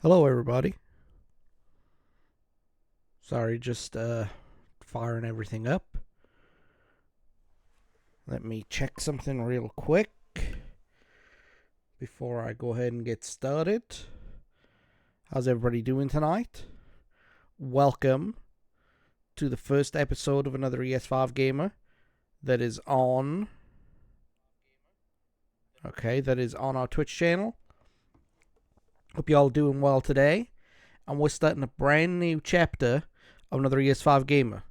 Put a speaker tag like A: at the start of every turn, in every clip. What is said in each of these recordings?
A: Hello, everybody. Sorry, just firing everything up. Let me check something real quick before I go ahead and get started. How's everybody doing tonight? Welcome to the first episode of another E.S.V gamer that is on. That is on our Twitch channel. Hope y'all doing well today. And we're starting a brand new chapter of another E.S.V gamer.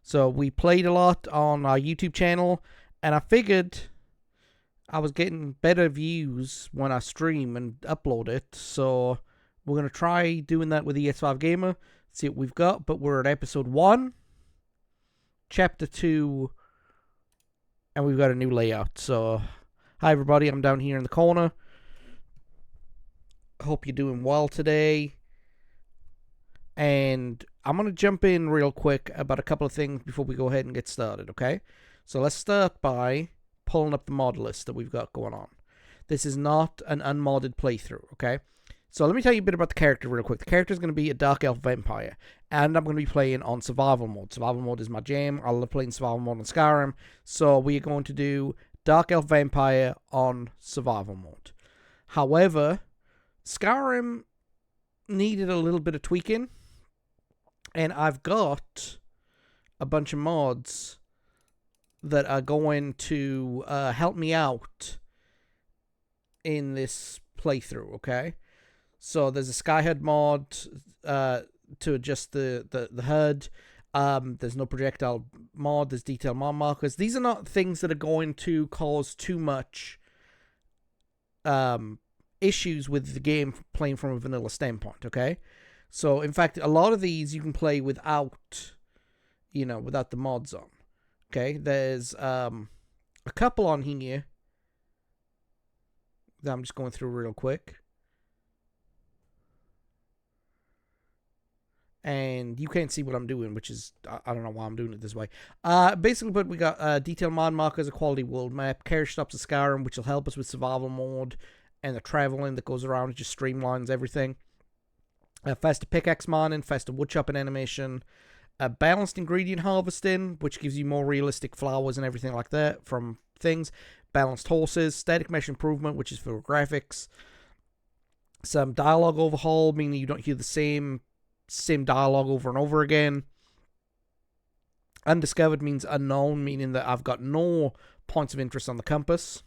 A: So we played a lot on our YouTube channel, and I figured I was getting better views when I stream and upload it. So we're going to try doing that with E.S.V gamer, see what we've got. But we're at episode 1, chapter 2, and we've got a new layout. So hi everybody, I'm down here in the corner. Hope you're doing well today. And I'm going to jump in real quick about a couple of things before we go ahead and get started, okay? So let's start by pulling up the mod list that we've got going on. This is not an unmodded playthrough, okay? So let me tell you a bit about the character real quick. The character is going to be a Dark Elf Vampire, and I'm going to be playing on Survival Mode. Survival Mode is my jam. I love playing Survival Mode on Skyrim, so we are going to do Dark Elf Vampire on Survival Mode. However, Skyrim needed a little bit of tweaking, and I've got a bunch of mods that are going to help me out in this playthrough, okay? So there's a Skyhood mod to adjust the HUD. There's no projectile mod. There's detail mod markers. These are not things that are going to cause too much issues with the game playing from a vanilla standpoint, okay? So, in fact, a lot of these you can play without, without the mods on. Okay, there's a couple on here that I'm just going through real quick. And you can't see what I'm doing, which is, I don't know why I'm doing it this way. Basically, but we got detail mod markers, a quality world map, carriage stops of Skyrim, which will help us with survival mode, and the traveling that goes around. It just streamlines everything. Faster pickaxe mining, faster woodchopping animation, balanced ingredient harvesting, which gives you more realistic flowers and everything like that from things, balanced horses, static mesh improvement, which is for graphics, some dialogue overhaul, meaning you don't hear the same dialogue over and over again. Undiscovered means unknown, meaning that I've got no points of interest on the compass.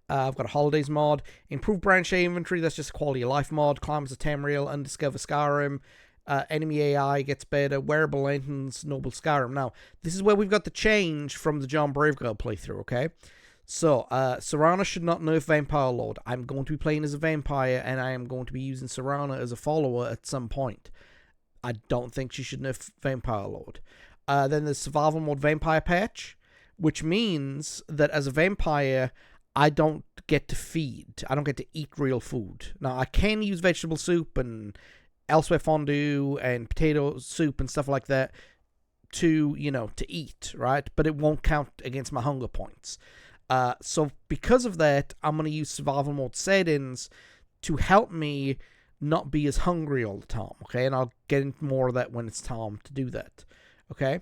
A: I've got a holidays mod, improved branch inventory, that's just a quality of life mod, climbs of Tamriel, undiscover Skyrim, enemy AI gets better, wearable lanterns, noble Skyrim. Now, this is where we've got the change from the John Braveguard playthrough, okay? So, Serana should not nerf Vampire Lord. I'm going to be playing as a vampire, and I am going to be using Serana as a follower at some point. I don't think she should nerf Vampire Lord. Then there's Survival Mode Vampire Patch, which means that as a vampire, I don't get to feed. I don't get to eat real food. Now, I can use vegetable soup and elsewhere fondue and potato soup and stuff like that to eat, right? But it won't count against my hunger points. So because of that, I'm going to use survival mode settings to help me not be as hungry all the time, okay? And I'll get into more of that when it's time to do that, okay?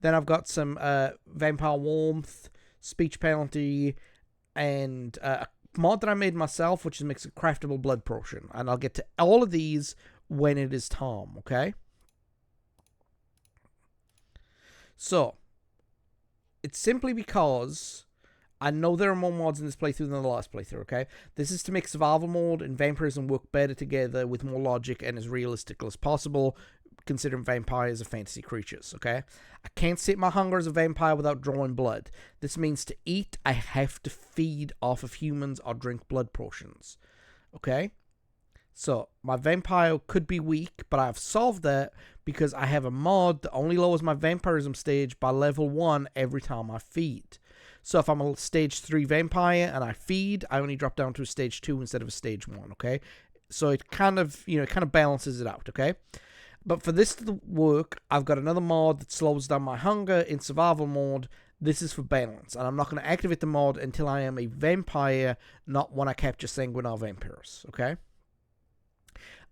A: Then I've got some vampire warmth, speech penalty, and a mod that I made myself, which makes a craftable blood potion. And I'll get to all of these when it is time, okay? So, it's simply because I know there are more mods in this playthrough than the last playthrough, okay? This is to make survival mode and vampirism work better together with more logic and as realistic as possible, considering vampires are fantasy creatures, okay? I can't sate my hunger as a vampire without drawing blood. This means to eat, I have to feed off of humans or drink blood potions, okay? So, my vampire could be weak, but I've solved that because I have a mod that only lowers my vampirism stage by level 1 every time I feed. So if I'm a stage 3 vampire and I feed, I only drop down to a stage 2 instead of a stage 1, okay? So it kind of balances it out, okay? But for this to work, I've got another mod that slows down my hunger in survival mode. This is for balance, and I'm not going to activate the mod until I am a vampire, not when I capture sanguinary vampires, okay?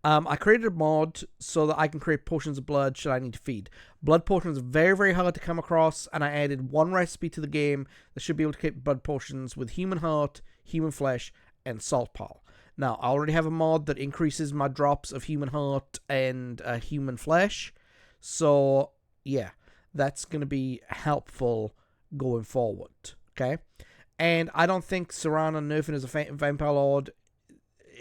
A: I created a mod so that I can create potions of blood should I need to feed. Blood potions are very, very hard to come across, and I added one recipe to the game that should be able to create blood potions with human heart, human flesh, and salt pal. Now, I already have a mod that increases my drops of human heart and human flesh, so yeah, that's going to be helpful going forward, okay? And I don't think Serana nerfing as a Vampire Lord,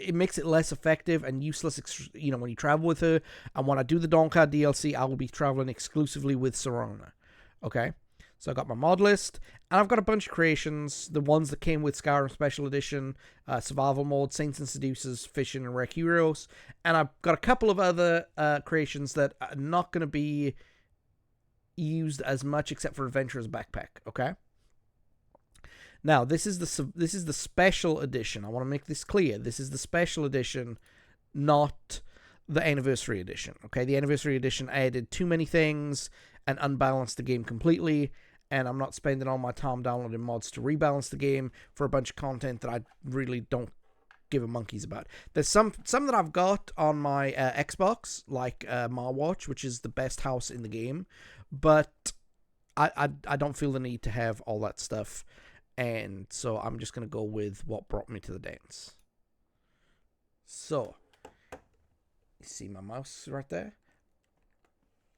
A: it makes it less effective and useless, when you travel with her. And when I do the Dawnguard DLC, I will be traveling exclusively with Serana. Okay? So I got my mod list, and I've got a bunch of creations. The ones that came with Skyrim Special Edition, Survival Mode, Saints and Seducers, Fishing, and Rare Heroes. And I've got a couple of other creations that are not going to be used as much except for Adventurer's Backpack. Okay? Now, this is the special edition. I want to make this clear. This is the special edition, not the anniversary edition. Okay, the anniversary edition added too many things and unbalanced the game completely, and I'm not spending all my time downloading mods to rebalance the game for a bunch of content that I really don't give a monkey's about. There's some that I've got on my Xbox, like Marwatch, which is the best house in the game, but I don't feel the need to have all that stuff. And so I'm just going to go with what brought me to the dance. So, you see my mouse right there?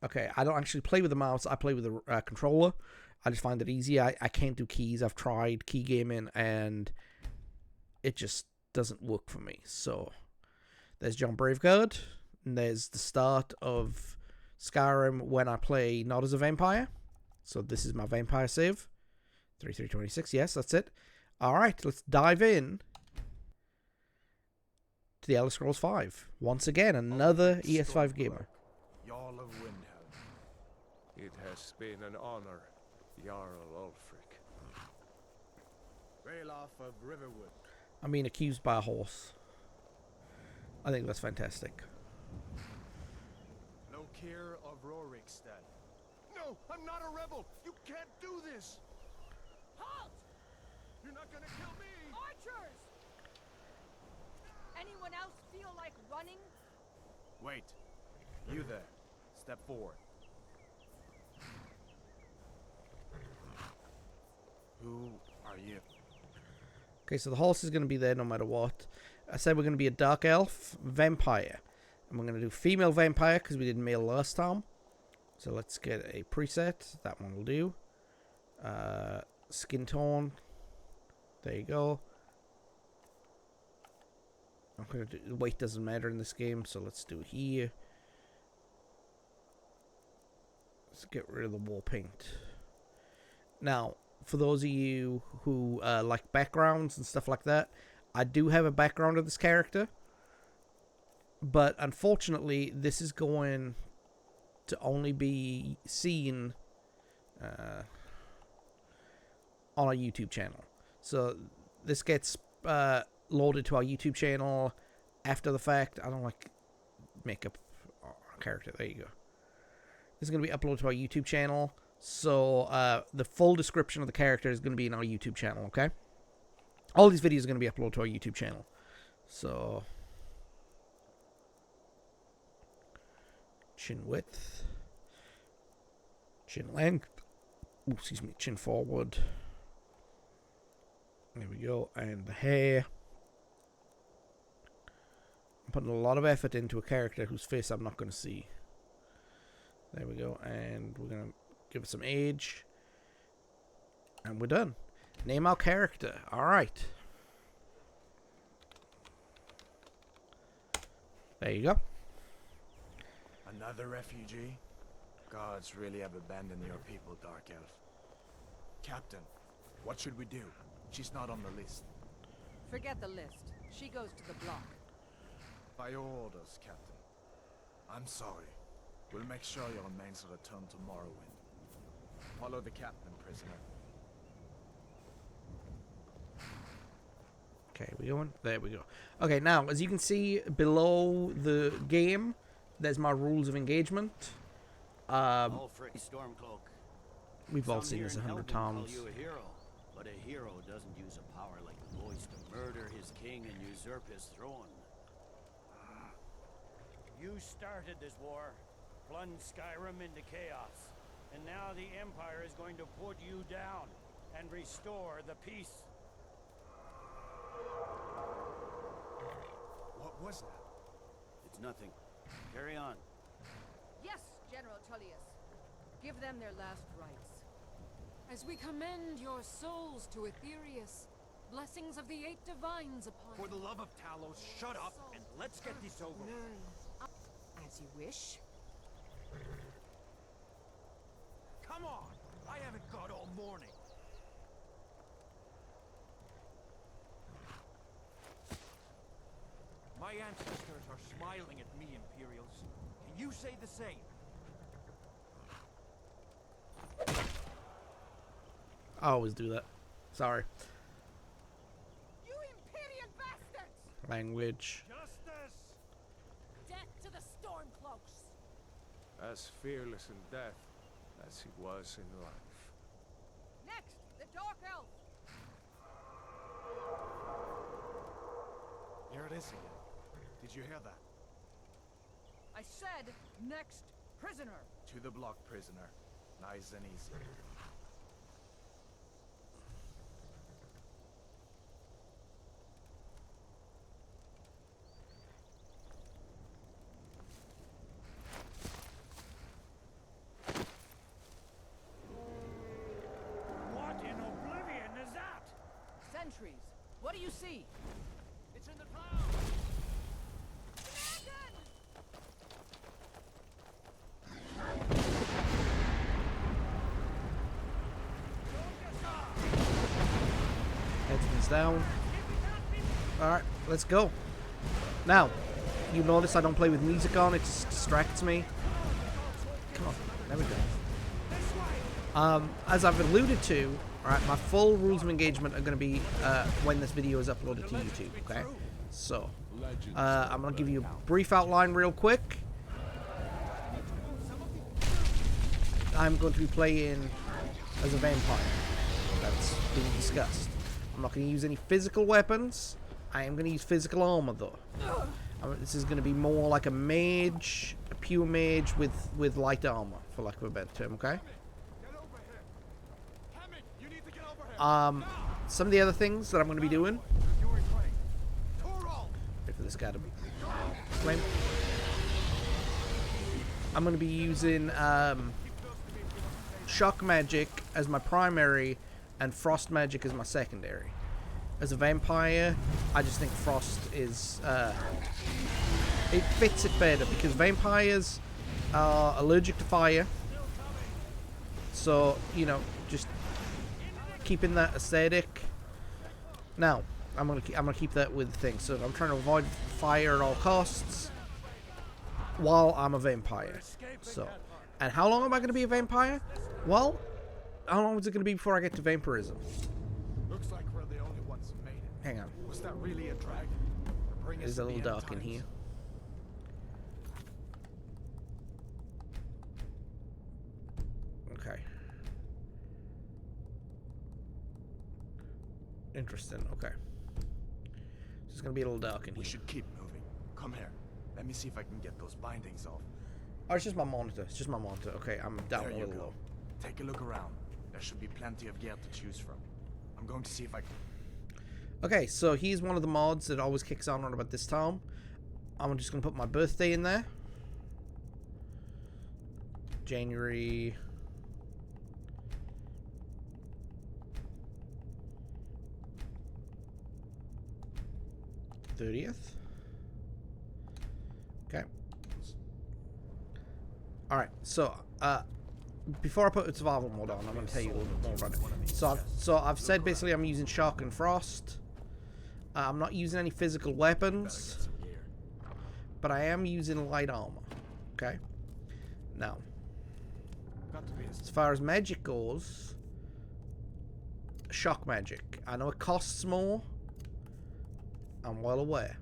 A: Okay, I don't actually play with the mouse. I play with the controller. I just find it easy. I can't do keys. I've tried key gaming, and it just doesn't work for me. So, there's John Braveguard. And there's the start of Skyrim when I play not as a vampire. So, this is my vampire save. 3326, yes, that's it. Alright, let's dive in to the Elder Scrolls 5. Once again, another E.S.V gamer.
B: Jarl of Winterhold. It has been an honor, Jarl Ulfric.
C: Ralof of Riverwood.
A: I'm being accused by a horse. I think that's fantastic.
C: Lokir of Rorikstead.
B: No, I'm not a rebel! You can't do this!
D: Halt!
B: You're not gonna kill me!
D: Archers! Anyone else feel like running?
C: Wait. You there. Step forward. Who are you?
A: Okay, so the horse is going to be there no matter what. I said we're going to be a Dark Elf Vampire. And we're going to do female vampire because we did male last time. So let's get a preset. That one will do. Skin tone. There you go. I'm gonna do, weight doesn't matter in this game, so let's do it here. Let's get rid of the wall paint. Now, for those of you who like backgrounds and stuff like that, I do have a background of this character, but unfortunately, this is going to only be seen on our YouTube channel. So this gets loaded to our YouTube channel after the fact. I don't like makeup character. There you go. This is going to be uploaded to our YouTube channel. So the full description of the character is going to be in our YouTube channel, okay? All these videos are going to be uploaded to our YouTube channel. So chin width, chin length, ooh, excuse me, chin forward. There we go. And the hair. I'm putting a lot of effort into a character whose face I'm not going to see. There we go. And we're going to give it some age. And we're done. Name our character. Alright. There you go.
C: Another refugee? Gods really have abandoned your people, Dark Elf. Captain, what should we do? She's not on the list.
D: Forget the list. She goes to the block.
C: By your orders, Captain. I'm sorry. We'll make sure your remains return to Morrowind. Follow the captain, prisoner.
A: Okay, we going? There we go. Okay, now, as you can see below the game, there's my rules of engagement.
E: Ulfric Stormcloak.
A: We've all
E: Some
A: seen
E: here
A: this
E: in
A: 100
E: Helgen call
A: times.
E: you a hero, but a hero doesn't use a power like the voice to murder his king and usurp his throne. You started this war, plunged Skyrim into chaos, and now the Empire is going to put you down and restore the peace.
C: What was that?
E: It's nothing. Carry on.
D: Yes, General Tullius. Give them their last rites.
F: As we commend your souls to Aetherius, blessings of the 8 divines upon
C: For the
F: you.
C: love of Talos, shut up and let's get this over with.
D: As you wish.
C: Come on! I haven't got all morning. My ancestors are smiling at me, Imperials. Can you say the same?
A: I always do that. Sorry.
D: You Imperial bastards!
A: Language.
C: Justice!
F: Death to the Stormcloaks!
B: As fearless in death as he was in life.
D: Next, the Dark Elf.
C: Here it is again. Did you hear that?
D: I said, next prisoner.
C: To the block, prisoner. Nice and easy.
E: What in oblivion is that?
D: Sentries. What do you see?
C: It's in the clouds!
D: Dragon!
A: Headsman's down. Alright, let's go. Now, you notice I don't play with music on, it just distracts me. Come on, there we go. As I've alluded to, alright, my full rules of engagement are going to be when this video is uploaded to YouTube, okay? So, I'm going to give you a brief outline real quick. I'm going to be playing as a vampire. That's being discussed. I'm not going to use any physical weapons. I am going to use physical armor, though. This is going to be more like a mage, a pure mage with light armor, for lack of a better term, okay?
C: Get over here! Hammond, you need to get over here!
A: Some of the other things that I'm going to be doing.
C: You're doing great. Torol!
A: Wait for this guy to flame. I'm going to be using shock magic as my primary and frost magic as my secondary. As a vampire, I just think frost is it fits it better because vampires are allergic to fire. So, you know, just keeping that aesthetic. Now, I'm gonna keep that with the thing. So I'm trying to avoid fire at all costs while I'm a vampire. So, and how long am I gonna be a vampire? Well, how long is it gonna be before I get to vampirism?
C: Looks like we're the only ones who made it.
A: Hang on,
C: Was that really a dragon? Bring
A: it
C: us
A: is a
C: to the
A: little
C: end
A: dark in
C: times.
A: here. Okay. Interesting. Okay. It's gonna be a little dark in
C: We
A: here.
C: should keep moving. Come here. Let me see if I can get those bindings off.
A: Oh, it's just my monitor. It's just my monitor. Okay, I'm down
C: There
A: a
C: you
A: little
C: go.
A: low.
C: Take a look around. There should be plenty of gear to choose from. I'm going to see if I can...
A: Okay, so here's one of the mods that always kicks on around about this time. I'm just gonna put my birthday in there. January 30th. Okay. Alright, so before I put survival mode on, I'm going to tell you a little bit more about it. So I've said basically I'm using shock and frost. I'm not using any physical weapons,
C: Get some gear.
A: but I am using light armor. Okay. Now,
C: Got to be
A: as far as magic goes, shock magic. I know it costs more. I'm well aware,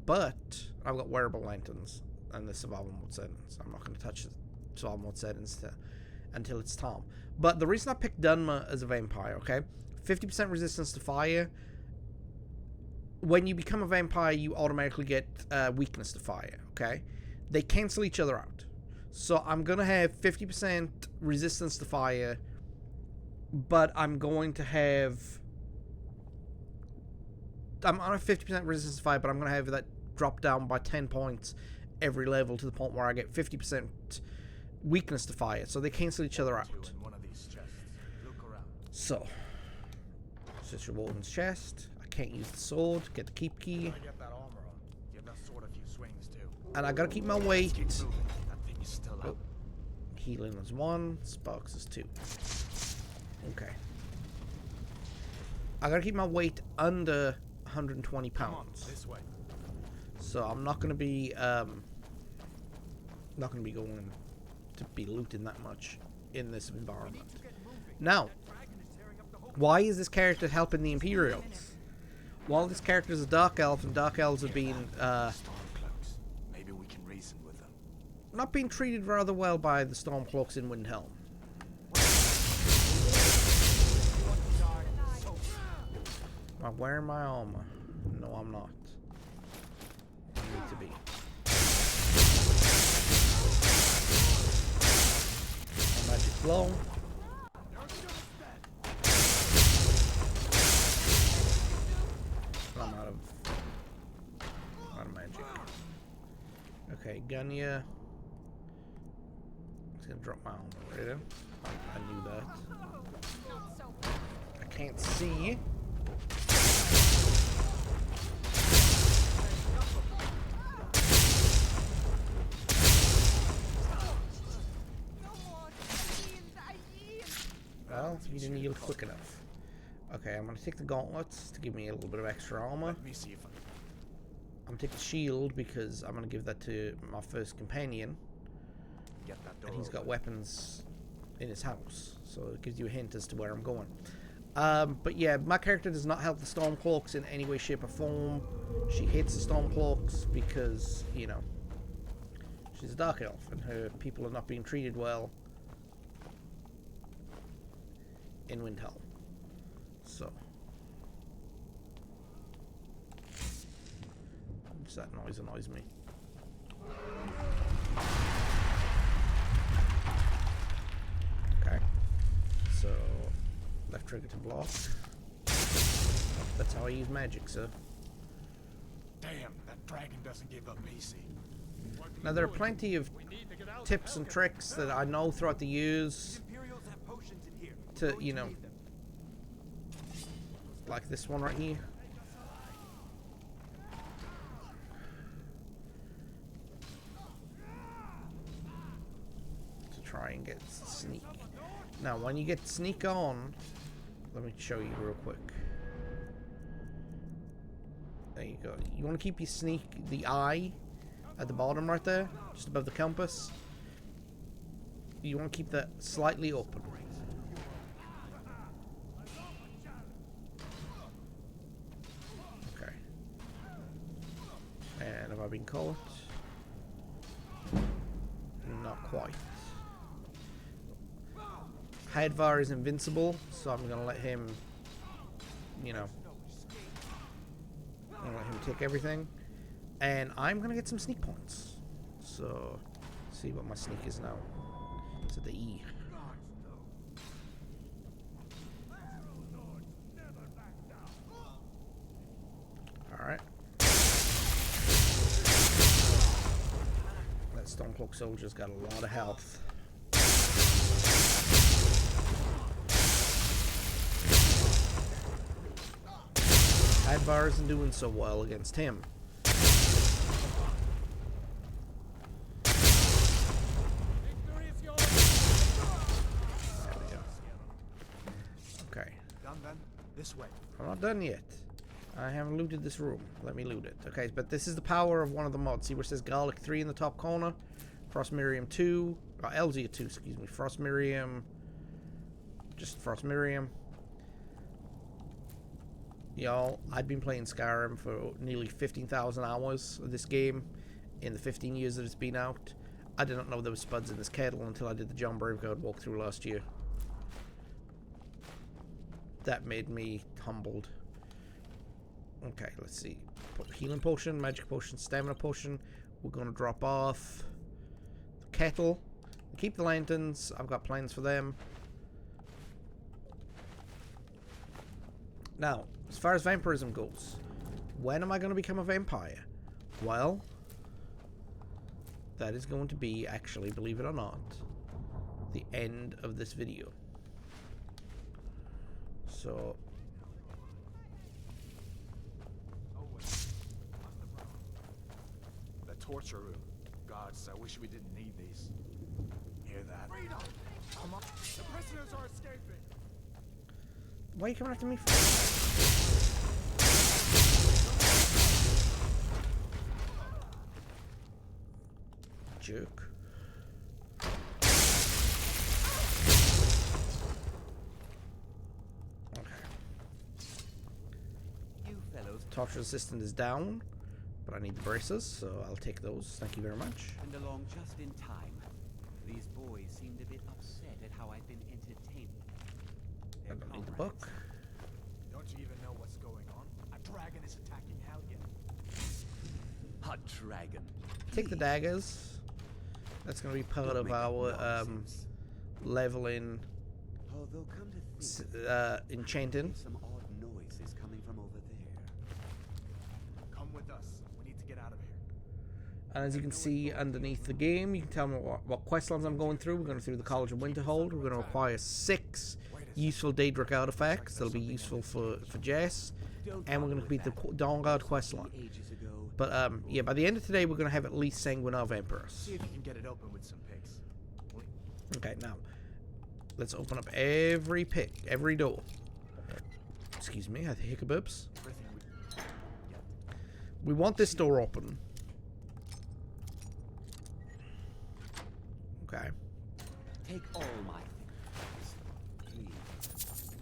A: but I've got wearable lanterns and the survival mode settings. I'm not going to touch the survival mode settings until it's time. But the reason I picked Dunmer as a vampire, okay, 50% resistance to fire. When you become a vampire, you automatically get weakness to fire, okay? they cancel each other out. So I'm going to have 50% resistance to fire, but I'm going to have... I'm on a 50% resistance to fire, but I'm going to have that drop down by 10 points every level to the point where I get 50% weakness to fire. So they cancel each other out. So, search your warden's chest. I can't use the sword. Get the keep key. And I gotta keep my weight. Oh. Healing is 1. Sparks is 2. Okay. I gotta keep my weight under 120 pounds. So I'm not gonna be going to be looting that much in this environment. Now, why is this character helping the Imperials? Well, this character is a Dark Elf, and Dark Elves have been
C: Maybe we can reason with them.
A: not being treated rather well by the Stormcloaks in Winterhold. Am I wearing my armor? No, I'm not. I need to be. Magic blow. I'm out of magic. Okay, Gunya. It's gonna drop my armor right in. I knew that. I can't see. Well, he didn't yield quick enough. Okay, I'm gonna take the gauntlets to give me a little bit of extra armor.
C: Let me see if
A: I'm gonna take the shield because I'm gonna give that to my first companion.
C: get that door
A: And he's got
C: open.
A: weapons in his house, so it gives you a hint as to where I'm going. But yeah, my character does not help the Stormcloaks in any way, shape, or form. She hates the Stormcloaks because, you know, she's a Dark Elf and her people are not being treated well in Winterhold. So, just that noise annoys me. Okay, so left trigger to block. That's how I use magic, sir.
C: Damn, that dragon doesn't give up easy.
A: Now there are plenty of tips and tricks that I know throughout the years to, you know, like this one right here. To try and get sneak. Now when you get sneak on, let me show you real quick. There you go. You want to keep your sneak, the eye at the bottom right there, just above the compass. You want to keep that slightly open. Okay. And have I been caught? Not quite. Hadvar is invincible, so I'm going to let him, you know, I'm going to let him take everything. And I'm going to get some sneak points. So, see what my sneak is now. It's at the E. Alright. That Stormcloak soldier's got a lot of health. Hadvar isn't doing so well against him. Okay.
C: Done then? This way.
A: I'm not done yet. I haven't looted this room. Let me loot it. Okay, but this is the power of one of the mods. See where it says Garlic 3 in the top corner? Frost Miriam 2. Or Elzia 2, excuse me. Frost Miriam. Just Frost Miriam. Y'all, I've been playing Skyrim for nearly 15,000 hours of this game in the 15 years that it's been out. I did not know there was spuds in this kettle until I did the John Bravecode walkthrough last year. That made me humbled. Okay, let's see. Healing potion, magic potion, stamina potion, we're going to drop off the kettle. Keep the lanterns. I've got plans for them. Now, as far as vampirism goes, when am I going to become a vampire? Well, that is going to be, actually, believe it or not, the end of this video. So,
C: The torture room. Gods, I wish we didn't need these. Hear that? Freedom! Come on. The prisoners are escaping.
A: why are you coming after me for? Jerk. Okay.
G: You fellows
A: Torture assistant is down, but I need the braces, so I'll take those. Thank you very much.
G: and along just in time. These boys seemed a bit upset at how I've been entertaining
A: I
G: their
A: don't need the
G: comrades.
A: book.
C: Don't you even know what's going on? A dragon is attacking Helgen.
G: A dragon.
A: Take the daggers. That's going to be part
G: Don't
A: of
G: make
A: our
G: nonsense.
A: leveling
G: Although come to think,
A: enchanting.
G: some odd noises coming from over there.
C: Come with us. We need to get out of here.
A: And as you can see underneath the game, you can tell me what questlines I'm going through. We're going through the College of Winterhold. We're going to acquire 6 useful daedric artifacts that'll be useful for Jes. And we're going to complete the Dawnguard questline.
G: Ages ago.
A: But yeah, by the end of today, we're going to have at least Sanguinar Vampires.
C: See if you can get it open with some pigs.
A: Okay, now let's open up every door. Excuse me, I had the hiccupes.
C: Everything
A: We want this door open. Okay.
G: Take all my things, please.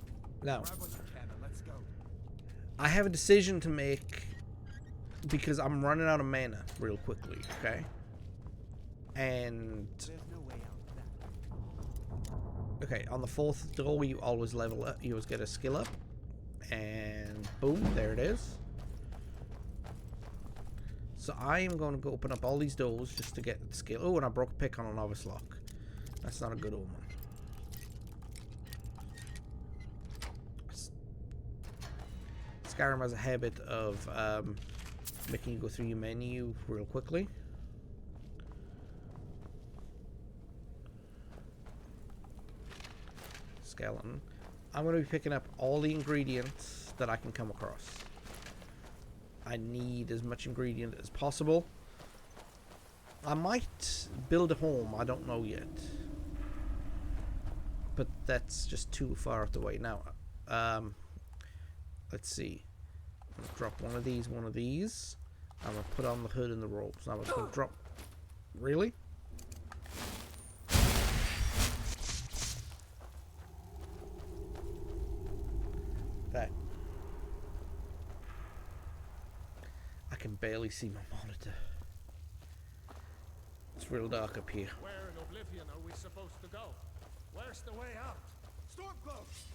A: Now,
C: grab what you can and let's go.
A: I have a decision to make because I'm running out of mana real quickly, okay? And
G: There's no way out of that.
A: okay, on the 4th door you always level up, you always get a skill up. And boom, there it is. So I am going to go open up all these doors just to get the skill. Oh, and I broke a pick on a novice lock. That's not a good omen. Skyrim has a habit of making you go through your menu real quickly. Skeleton. I'm going to be picking up all the ingredients that I can come across. I need as much ingredient as possible. I might build a home, I don't know yet. But that's just too far out the way. Now, let's see. I'm gonna drop one of these. I'm gonna put on the hood and the ropes. Now I'm just gonna drop. Really? That. I can barely see my monitor. It's real dark up here.
B: Where in Oblivion are we supposed to go? Where's the way out?
C: Stormcloaks!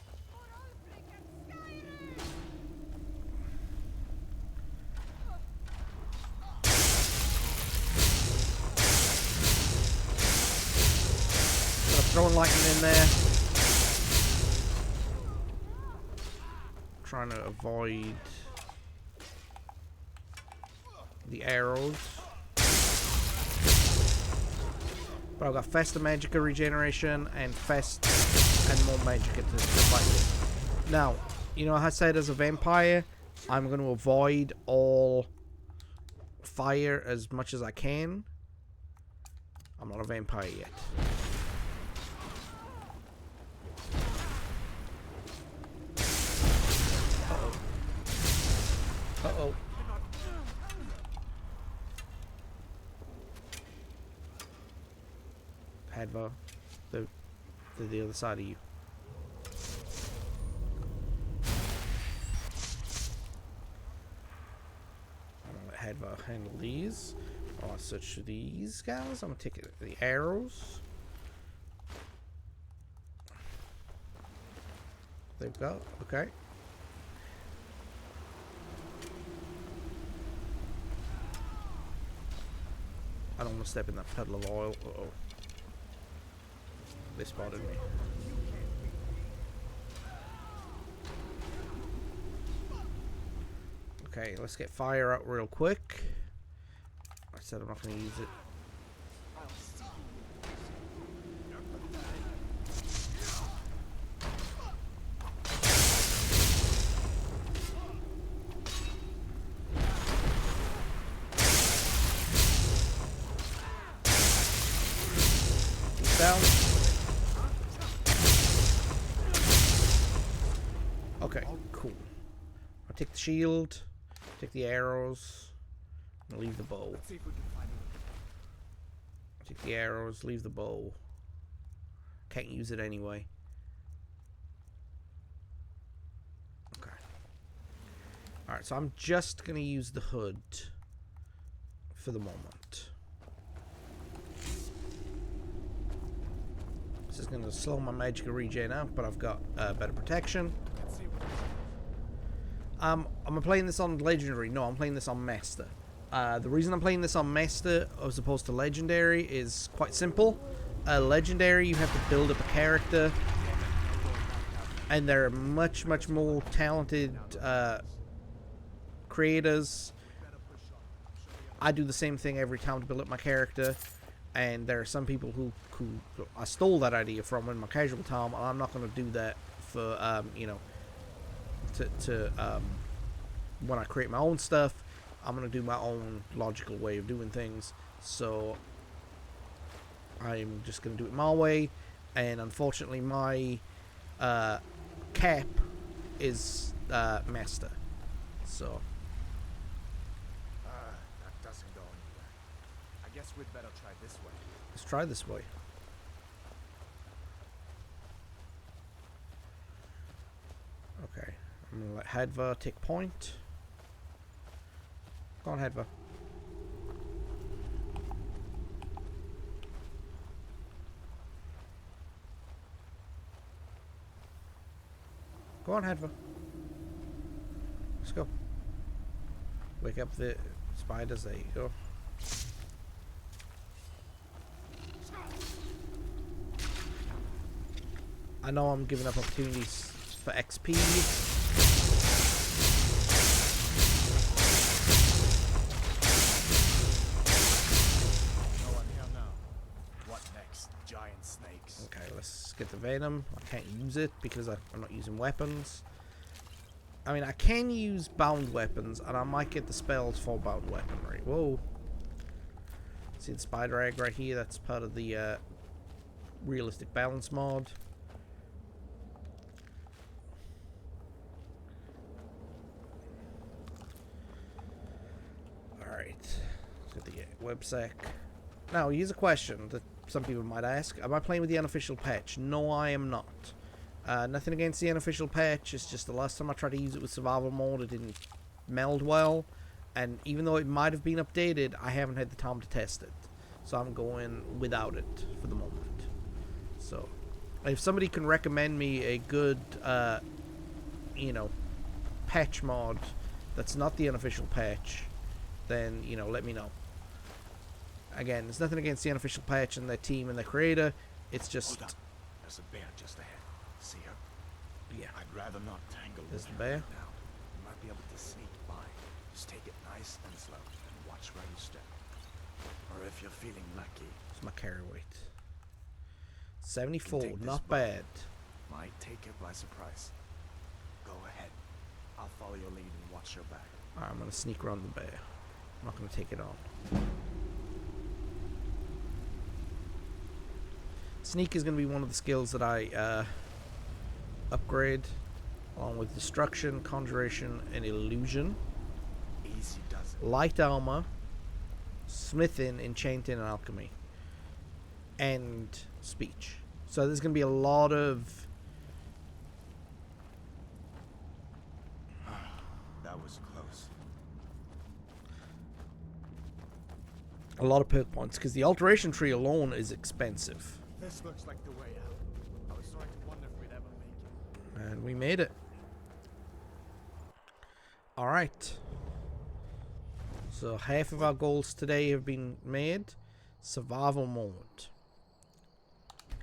A: Throwing lightning in there. Trying to avoid the arrows. But I've got faster magicka regeneration and and more magicka to fight. Now, you know, I said as a vampire, I'm going to avoid all fire as much as I can. I'm not a vampire yet. Uh-oh. Hadvar, they're the other side of you. I'm gonna let Hadvar handle these. I'll search for these guys. I'm gonna take the arrows. They've got, okay. I don't want to step in that puddle of oil. Uh-oh. They spotted me. Okay, let's get fire out real quick. I said I'm not going to use it. Down. Okay, cool. I'll take the shield, take the arrows, and leave the bow. Take the arrows, leave the bow. Can't use it anyway. Okay. Alright, so I'm just gonna use the hood for the moment. This is going to slow my magical regen out, but I've got better protection. Am I playing this on Legendary? No, I'm playing this on Master. The reason I'm playing this on Master as opposed to Legendary is quite simple. Legendary, you have to build up a character, and there are much more talented creators. I do the same thing every time to build up my character. And there are some people who I stole that idea from in my casual time, and I'm not going to do that for you know, when I create my own stuff. I'm going to do my own logical way of doing things. So I'm just going to do it my way, and unfortunately my cap is Master. So
C: that doesn't go anywhere. I guess we'd better try this way.
A: let's try this way. Okay, I'm gonna let Hadva take point. Go on, Hadva. Go on, Hadva. Let's go. Wake up the spiders. There you go. I know I'm giving up opportunities for XP.
C: No one here now. What next? Giant snakes.
A: Okay, let's get the venom. I can't use it because I'm not using weapons. I mean, I can use bound weapons, and I might get the spells for bound weaponry. Whoa. See the spider egg right here? That's part of the realistic balance mod. Alright. Let's get the websec. Now, here's a question that some people might ask. Am I playing with the unofficial patch? No, I am not. Nothing against the unofficial patch. It's just the last time I tried to use it with survival mode, it didn't meld well. And even though it might have been updated, I haven't had the time to test it. So I'm going without it for the moment. So, if somebody can recommend me a good, you know, patch mod that's not the unofficial patch, then, you know, let me know. Again, there's nothing against the unofficial patch and their team and their creator. It's just...
C: Hold up. There's a bear just ahead. See her?
A: Yeah.
C: I'd rather not tangle
A: There's
C: with
A: the
C: her
A: bear.
C: right now. You might be able to sneak by. Just take it nice and slow and watch where you step. Or if you're feeling lucky,
A: It's my carry weight.
C: you
A: 74,
C: can take this
A: not
C: bow.
A: bad.
C: Might take her by surprise. Go ahead. I'll follow your lead and watch your back.
A: Alright, I'm gonna sneak around the bear. I'm not gonna take it on. Sneak is gonna be one of the skills that I upgrade, along with destruction, conjuration, and illusion.
C: Easy does it.
A: Light armor, smithing, enchanting, and alchemy, and speech. So there's gonna be a lot of
C: That was close.
A: perk points because the alteration tree alone is expensive.
C: This looks like the way out. I was starting to wonder if we'd ever make it.
A: And we made it. Alright. So half of our goals today have been made. Survival mode.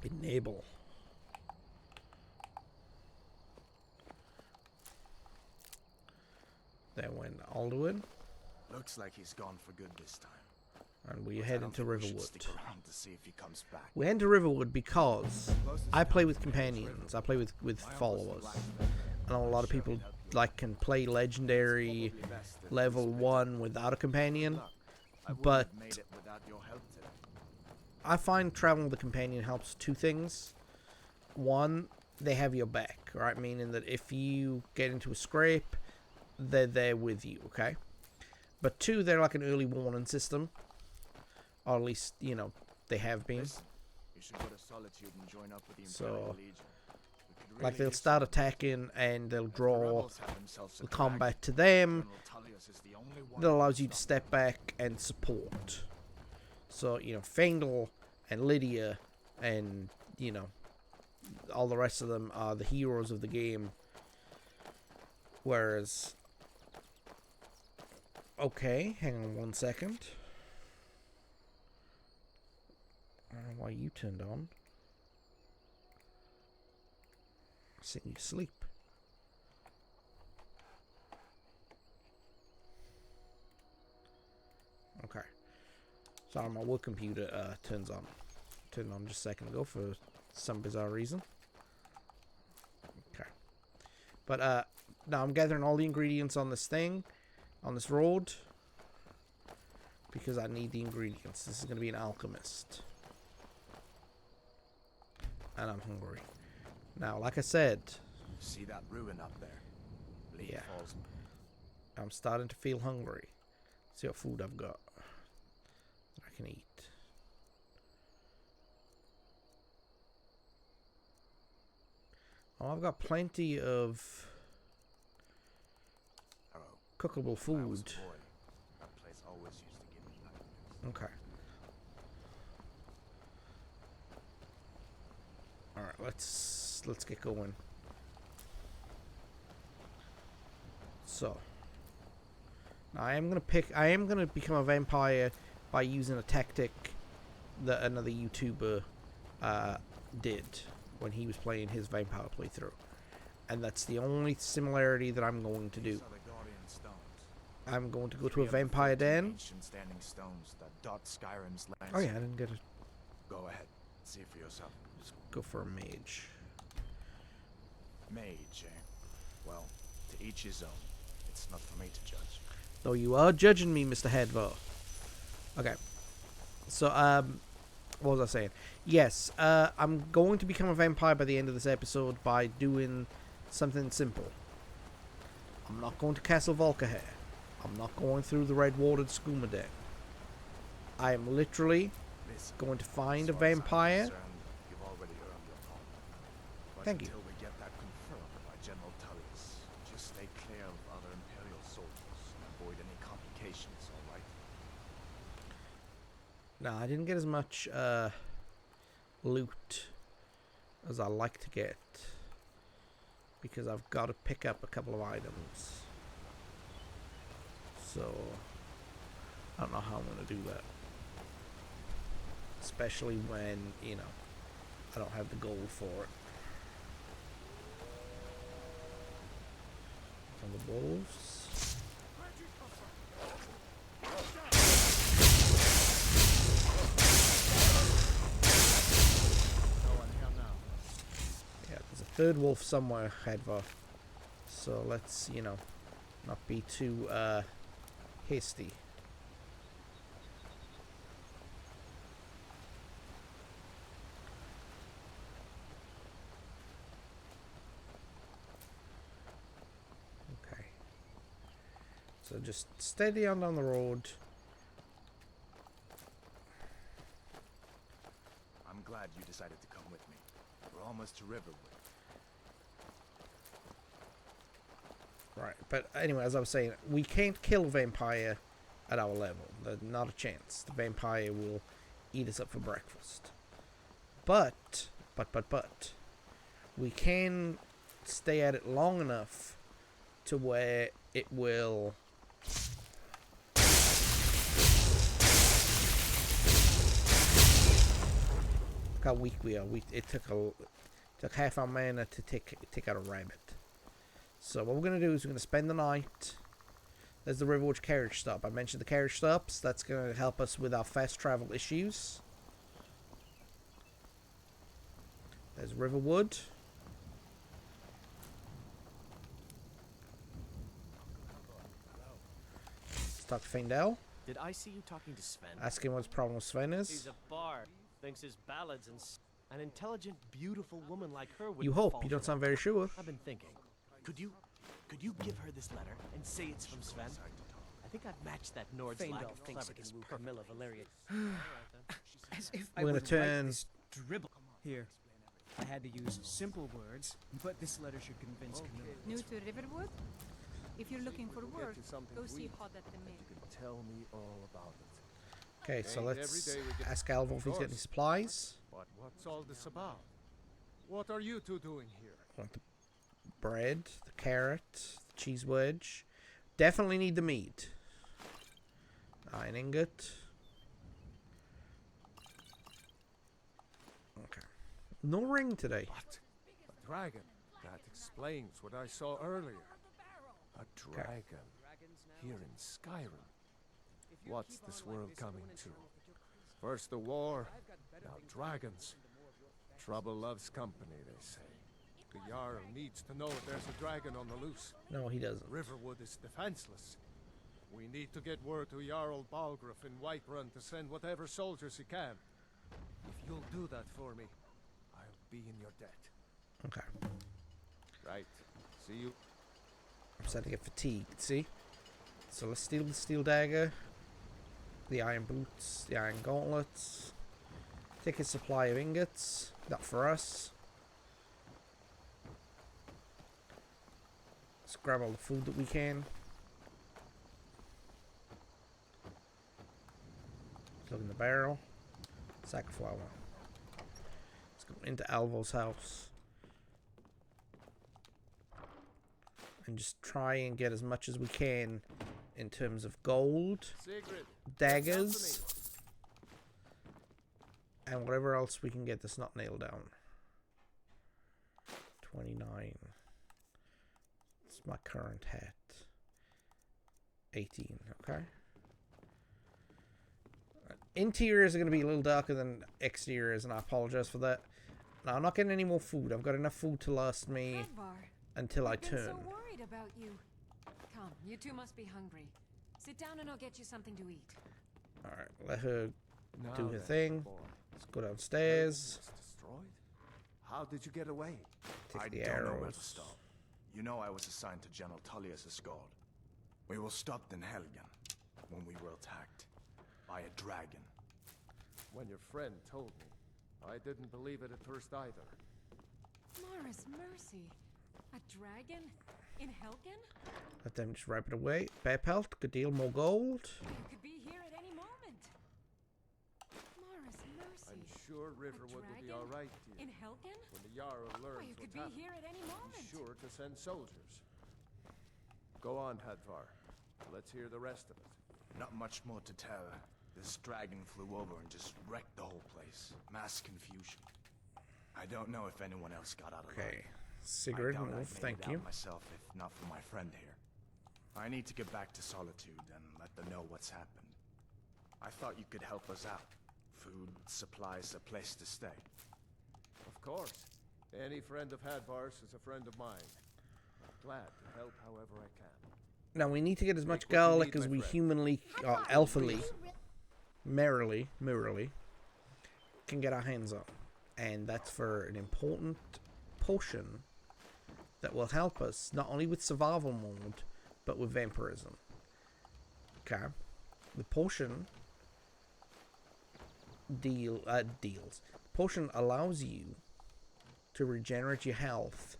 A: Enable. Then went Alduin.
C: Looks like he's gone for good this time.
A: And we
C: But I
A: head
C: don't
A: into
C: think we should
A: Riverwood.
C: stick around to see if he comes back.
A: We head into Riverwood because I play with companions. I play with followers. I know a lot of people like can play legendary level 1 without a companion, but I find traveling with a companion helps two things. One, they have your back, right? Meaning that if you get into a scrape, they're there with you, okay? But two, they're like an early warning system. Or at least, you know, they have been.
C: You should go to Solitude and join up with the
A: So,
C: Imperial Legion. We could
A: like
C: really
A: they'll
C: use
A: start
C: some-
A: attacking and they'll
C: If the
A: draw
C: rebels have themselves a
A: the
C: dragon,
A: combat to them.
C: General Tullius is the only one
A: That
C: who
A: allows
C: can
A: you to
C: stop
A: step back and support. So, you know, Fangel and Lydia and, you know, all the rest of them are the heroes of the game. Whereas... Okay, hang on 1 second. I don't know why you turned on. Sitting you sleep. Okay. Sorry, my work computer turned on just a second ago for some bizarre reason. Okay. But now I'm gathering all the ingredients on this thing, on this road, because I need the ingredients. This is going to be an alchemist. And I'm hungry. Now, like I said,
C: See that ruin up there? Leaf
A: Yeah.
C: falls.
A: I'm starting to feel hungry. See what food I've got that I can eat. Oh, I've got plenty of
C: Oh,
A: cookable
C: when I was
A: food.
C: a boy, that place always used to give me nightmares.
A: Okay. All right, let's get going. So, now I am gonna become a vampire by using a tactic that another YouTuber did when he was playing his vampire playthrough, and that's the only similarity that I'm going to do.
C: These are the Guardian stones.
A: I'm going to go to
C: Three
A: a
C: of the
A: vampire
C: 13
A: den.
C: ancient standing stones that dot Skyrim's landscape.
A: Oh yeah, I didn't get it.
C: Go ahead, see for yourself.
A: Let's go for a mage.
C: Mage, eh? Well, to each his own. It's not for me to judge.
A: Though you are judging me, Mr. Headvo. Okay. So, what was I saying? Yes, I'm going to become a vampire by the end of this episode by doing something simple. I'm not going to Castle Volcahair. I'm not going through the red-watered skooma den. I am literally
C: Listen,
A: going to find
C: as
A: a
C: far as I'm
A: vampire.
C: concerned, you've already earned your pardon. But
A: Thank you.
C: until we get that confirmed by General Tullius, just stay clear of other Imperial soldiers and avoid any complications, alright?
A: No, I didn't get as much loot as I like to get, because I've got to pick up a couple of items. So I don't know how I'm going to do that, especially when, you know, I don't have the gold for it. On the wolves.
C: No one here now.
A: Yeah, there's a third wolf somewhere, Hedva. So let's, you know, not be too hasty. Okay. So just steady on down the road.
C: I'm glad you decided to come with me. We're almost to Riverwood.
A: Right, but anyway, as I was saying, we can't kill a vampire at our level. There's not a chance. The vampire will eat us up for breakfast. But, we can stay at it long enough to where it will... how weak we are. It took half our mana to take out a rabbit. So what we're gonna do is we're gonna spend the night. There's the Riverwood carriage stop. I mentioned the carriage stops. That's gonna help us with our fast travel issues. There's Riverwood. Let's talk to Findel.
H: Did I see you talking to Sven?
A: Ask him what his problem with Sven is.
H: He's a bard. Thinks his ballads and an intelligent, beautiful woman like her would.
A: You hope. You don't sound very sure.
H: I've been thinking. Could you give her this letter and say it's from Sven? I think I've matched that Nord's lack of cleverness with Camilla Valeria.
I: As if
A: We're gonna turn.
I: Dribble. Here. I had to use simple words, but this letter should convince Camilla.
D: New to Riverwood? If you're looking for work, go see Hod at the mill.
B: You can tell me all about it.
A: Okay, so
B: And
A: let's
B: every day we get-
A: ask Alvo if he's got any supplies.
B: But what's all this about? What are you two doing here?
A: Want the bread, the carrot, the cheese wedge. Definitely need the meat. Iron ingot. Okay. No ring today.
B: What? A dragon? That explains what I saw earlier. A dragon. Here in Skyrim. What's this world coming to? First the war, now dragons. Trouble loves company, they say. The Jarl needs to know if there's a dragon on the loose.
A: No, he doesn't.
B: Riverwood is defenseless. We need to get word to Jarl Balgruuf in Whiterun to send whatever soldiers he can. If you'll do that for me, I'll be in your debt.
A: Okay.
B: Right. See you.
A: I'm starting to get fatigued, see? So let's steal the steel dagger, the iron boots, the iron gauntlets, take a supply of ingots, that for us. Let's grab all the food that we can. Look in the barrel. Sack of flour. Let's go into Alvo's house. And just try and get as much as we can in terms of gold,
B: Sigrid,
A: daggers, and whatever else we can get that's not nailed down. 29. It's my current hat. 18, okay. Interiors are going to be a little darker than exteriors, and I apologize for that. Now, I'm not getting any more food. I've got enough food to last me until I
F: I've been
A: turn.
F: so worried about you. Come, you two must be hungry. Sit down and I'll get you something to eat.
A: Alright, let her
B: now
A: do her
B: then,
A: thing.
B: boy.
A: Let's go downstairs.
B: Was destroyed? How did you get away?
A: Take
C: I
A: the
C: don't know where to
A: arrows.
C: stop. You know I was assigned to General Tullius' guard. We were stopped in Helgen when we were attacked by a dragon.
B: When your friend told me, I didn't believe it at first either.
F: Mara's mercy. A dragon? In Helgen?
A: Let them just wipe it away. Bear pelt, good deal, more gold.
F: You could be here at any moment. Mara's mercy.
B: I'm sure Riverwood will be
F: dragon?
B: all right,
F: In
B: dear.
F: Helgen?
B: When the Jarl learns
F: You could
B: what's
F: be
B: happened,
F: here at any moment.
B: he's sure to send soldiers. Go on, Hadvar. Let's hear the rest of it.
C: Not much more to tell. This dragon flew over and just wrecked the whole place. Mass confusion. I don't know if anyone else got out alive.
A: Okay. Sigrid,
C: I doubt
A: move,
C: I'd made
A: thank
C: it out
A: you.
C: myself if not for my friend here. I need to get back to Solitude and let them know what's happened. I thought you could help us out. Food, supplies, a place to stay.
B: Of course. Any friend of Hadvar's is a friend of mine. I'm glad to help however I can.
A: Now we need to get as much
B: Take what you
A: garlic
B: need,
A: as
B: my
A: we
B: friend.
A: humanly, elfily, merrily, can get our hands on. And that's for an important potion that will help us not only with survival mode, but with vampirism. Okay. The potion deals. Potion allows you to regenerate your health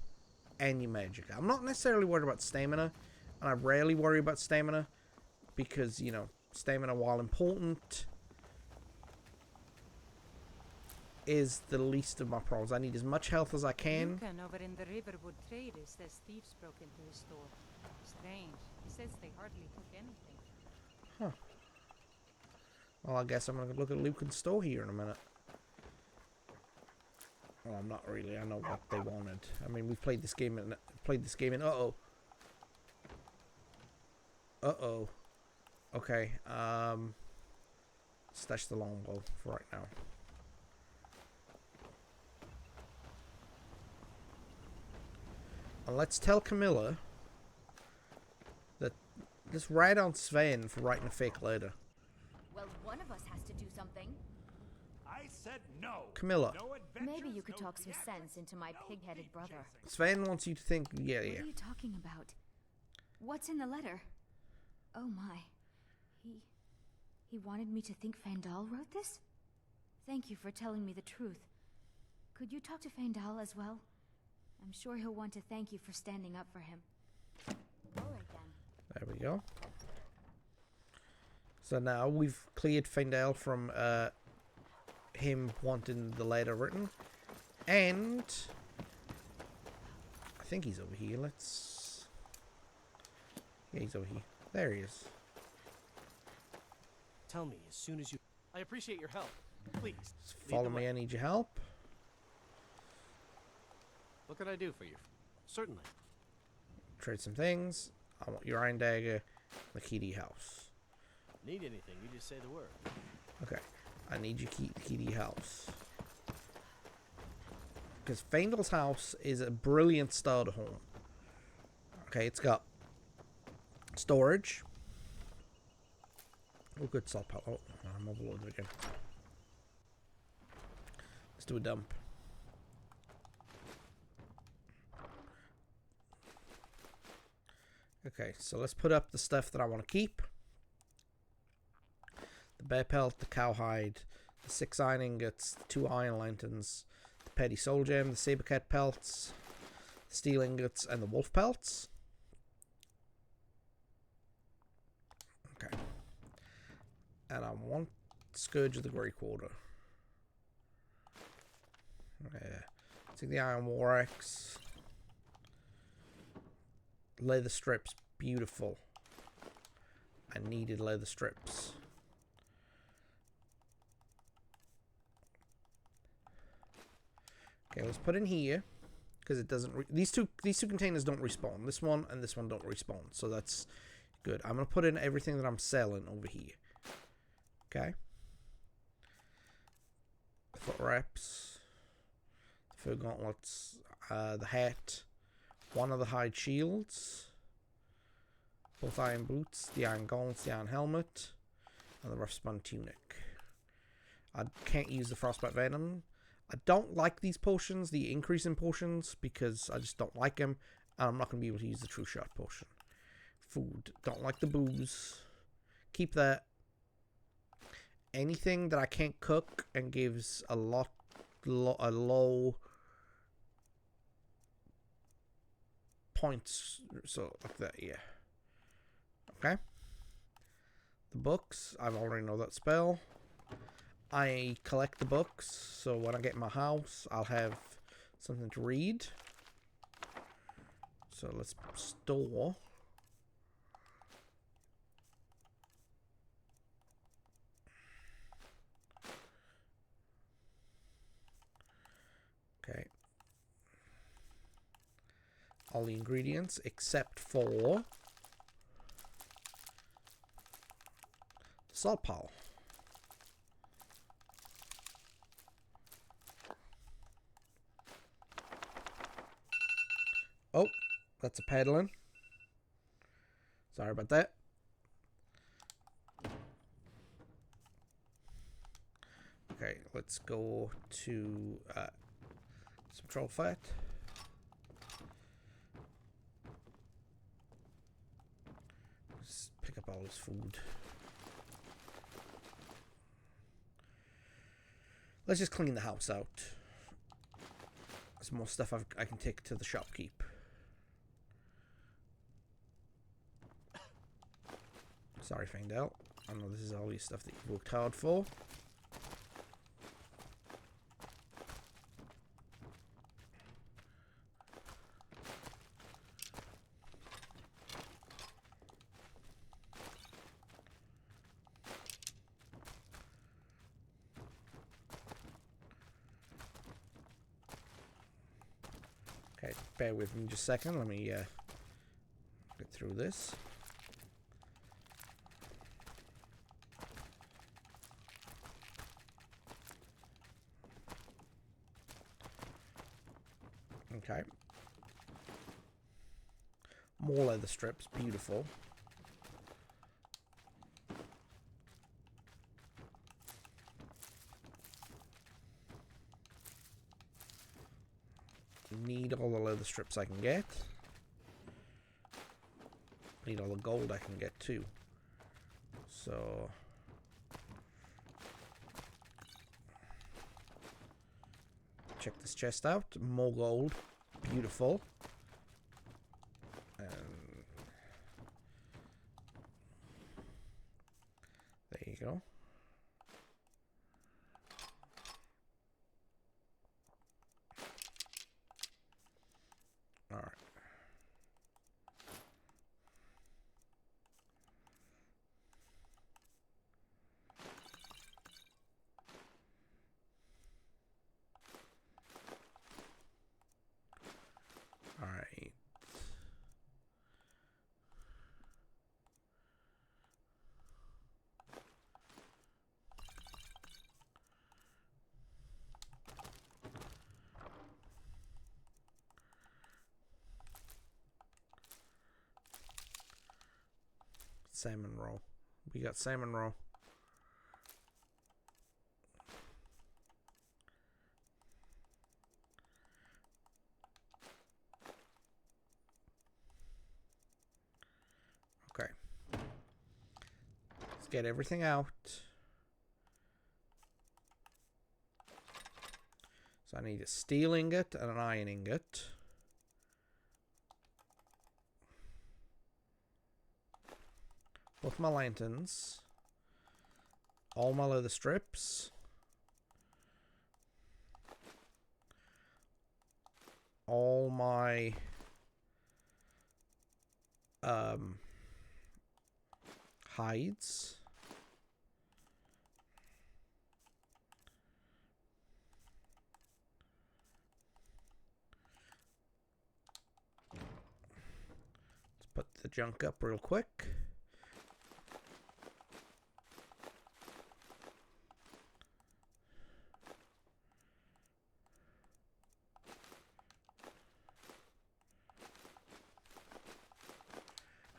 A: and your magic. I'm not necessarily worried about stamina, and I rarely worry about stamina because, you know, stamina, while important, is the least of my problems. I need as much health as I can.
D: Lucan over in the Riverwood Traders says thieves broke into his store. Strange. He says they hardly took anything.
A: Well, I guess I'm going to look at Lucan's store here in a minute. Well, I'm not really. I know what they wanted. I mean, we've played this game in... Uh-oh. Okay, stash the longbow for right now. And let's tell Camilla that let's write on Sven for writing a fake letter.
J: Well, one of us has to do something.
E: I said no.
A: Camilla.
E: No
J: Maybe you could talk some sense into my pig-headed brother.
A: Sven wants you to think, yeah.
J: What are you talking about? What's in the letter? Oh my. He wanted me to think Fandal wrote this? Thank you for telling me the truth. Could you talk to Fandal as well? I'm sure he'll want to thank you for standing up for him. Alright then.
A: There we go. So now we've cleared Fandal from him wanting the letter written. And I think he's over here. Let's... Yeah, he's over here. There he is.
H: Tell me as soon as you... I appreciate your help. Please.
A: Follow me, I need your help.
H: What can I do for you? Certainly.
A: Trade some things. I want your iron dagger, the key to your house.
H: Need anything, you just say the word.
A: Okay. I need your key to your house. Because Fandal's house is a brilliant starter home. Okay, it's got storage. Oh, good salt pallet. Oh, I'm overloaded again. Let's do a dump. Okay, so let's put up the stuff that I want to keep. The bear pelt, the cowhide, the 6 iron ingots, the 2 iron lanterns, the petty soul gem, the saber cat pelts, the steel ingots, and the wolf pelts. Okay. And I want Scourge of the Grey Quarter. Yeah. Take the Iron War Axe. Leather strips. Beautiful. I needed leather strips. Okay, let's put in here. Because it doesn't... These two containers don't respawn. This one and this one don't respawn. So that's good. I'm going to put in everything that I'm selling over here. Okay. The foot wraps, the fur gauntlets, the hat, one of the hide shields, both iron boots, the iron gauntlets, the iron helmet, and the rough spun tunic. I can't use the frostbite venom. I don't like these potions, the increase in potions, because I just don't like them, and I'm not going to be able to use the true shot potion. Food. Don't like the booze. Keep that. Anything that I can't cook and gives a low points, so like that, yeah. Okay. The books, I already know that spell. I collect the books, so when I get my house, I'll have something to read. So let's store. Okay. All the ingredients except for the salt pile. Oh, that's a peddling. Sorry about that. Okay, let's go to some troll fat. Let's pick up all this food. Let's just clean the house out. There's more stuff I can take to the shopkeep. Sorry, Fangdale. I know this is all your stuff that you've worked hard for. Okay, bear with me just a second. Let me get through this. Okay. More leather strips, beautiful. Need all the leather strips I can get. Need all the gold I can get too. So check this chest out. More gold. Beautiful. And there you go. All right. All right. Salmon roll. We got salmon roll. Okay. Let's get everything out. So I need a steel ingot and an iron ingot. Both my lanterns. All my leather strips. All my hides. Let's put the junk up real quick.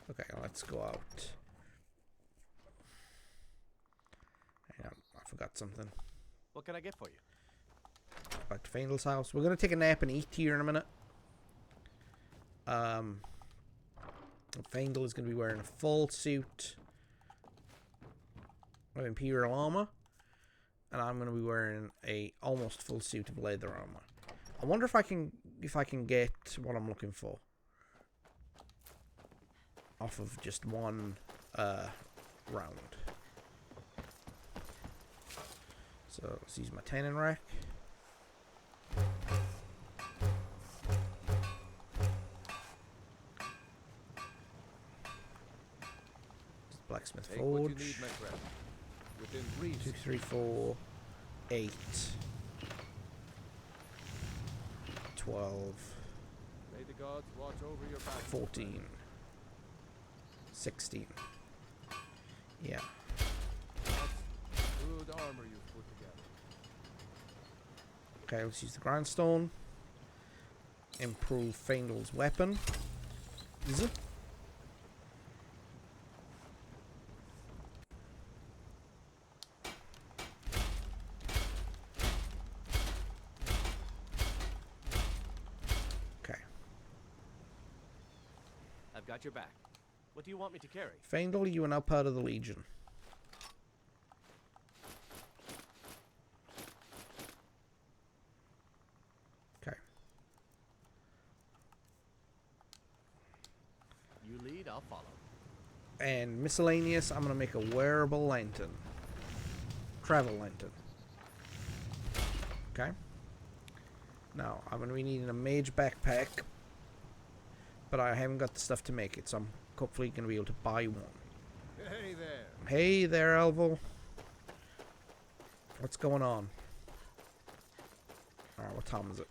A: Okay, let's go out. Hang on, I forgot something.
H: What can I get for you?
A: Back to Fandle's house. We're gonna take a nap and eat here in a minute. Fandle is gonna be wearing a full suit of Imperial armor, and I'm gonna be wearing a almost full suit of leather armor. I wonder if I can get what I'm looking for off of just one round. So let's use my tanning rack. Just blacksmith
B: Take what you
A: forge.
B: need, my friend. Within reach.
A: 2, 3, 4, 8, 12,
B: May the gods watch over your back.
A: 14, 16. Yeah.
B: Good armor you've put together.
A: Okay, let's use the grindstone. Improve Fandle's weapon. Is it? Okay.
H: I've got your back. What do you want me to carry?
A: Fandle, you are now part of the Legion. Okay.
H: You lead, I'll follow.
A: And miscellaneous, I'm going to make a wearable lantern. Travel lantern. Okay. Now, I'm going to be needing a mage backpack. But I haven't got the stuff to make it, so I'm hopefully going to be able to buy one.
B: Hey there.
A: Hey there, Elvo. What's going on? Alright, what time is it?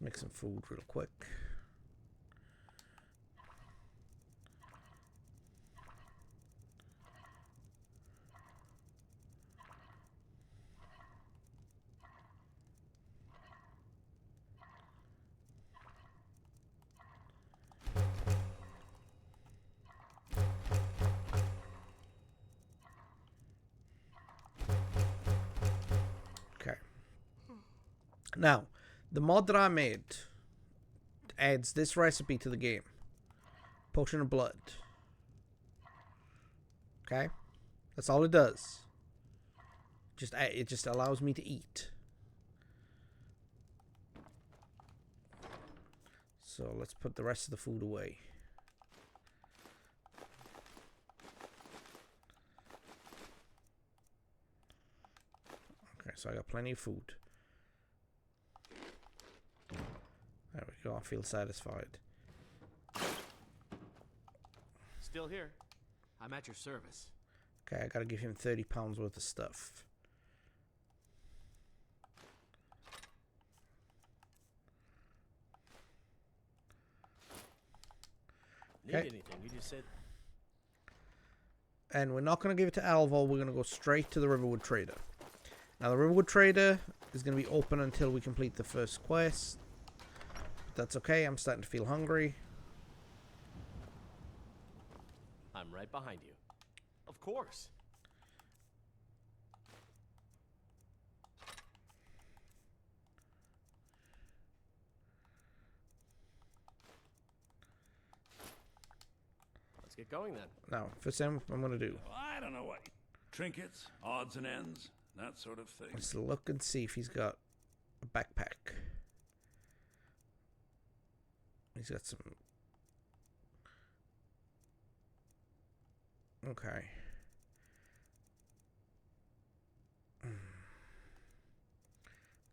A: make some food real quick. Now, the mod that I made adds this recipe to the game. Potion of blood. Okay? That's all it does. It just allows me to eat. So let's put the rest of the food away. Okay, so I got plenty of food. There we go, I feel satisfied.
H: Still here. I'm at your service.
A: Okay, I gotta give him £30 worth of stuff.
H: Need anything? You just said.
A: And we're not gonna give it to Alvo, we're gonna go straight to the Riverwood Trader. Now the Riverwood Trader is gonna be open until we complete the first quest. That's okay, I'm starting to feel hungry.
H: I'm right behind you. Of course. Let's get going then.
A: Now, first thing I'm gonna do.
K: I don't know what. Trinkets, odds and ends, that sort of thing.
A: Let's look and see if he's got a backpack. He's got some. Okay.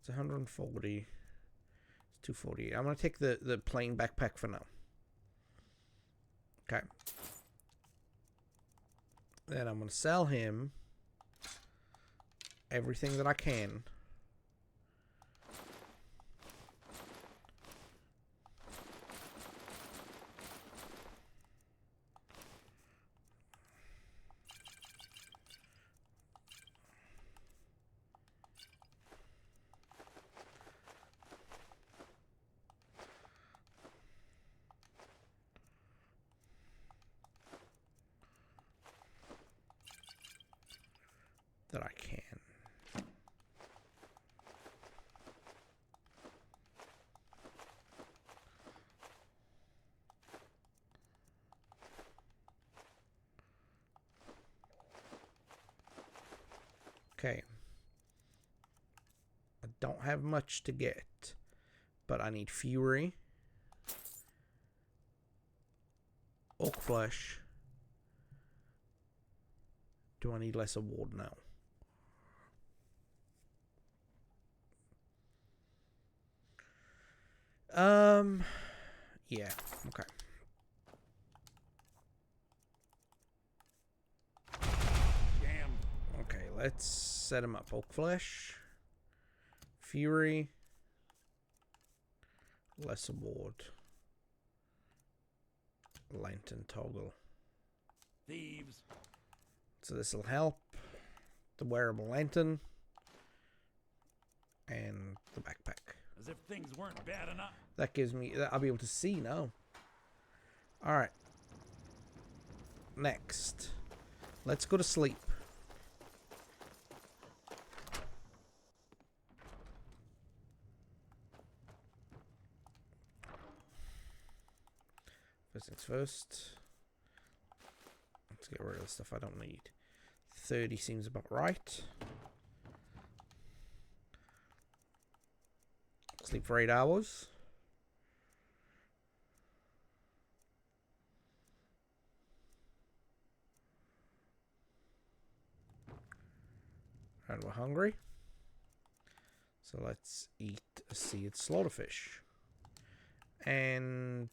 A: It's 140. It's 248. I'm gonna take the plain backpack for now. Okay. Then I'm gonna sell him everything that I can. That I can. Okay. I don't have much to get, but I need Fury, Oak Flesh. Do I need less award now? Yeah, okay.
K: Damn.
A: Okay, let's set him up. Oak Flesh, Fury, less award, Lantern toggle.
K: Thieves.
A: So this will help. The wearable lantern and the backpack.
K: As if things weren't bad enough.
A: That gives me, I'll be able to see now. Alright. Next. Let's go to sleep. First things first. Let's get rid of the stuff I don't need. 30 seems about right. Sleep for 8 hours. And we're hungry. So let's eat a seared slaughterfish. And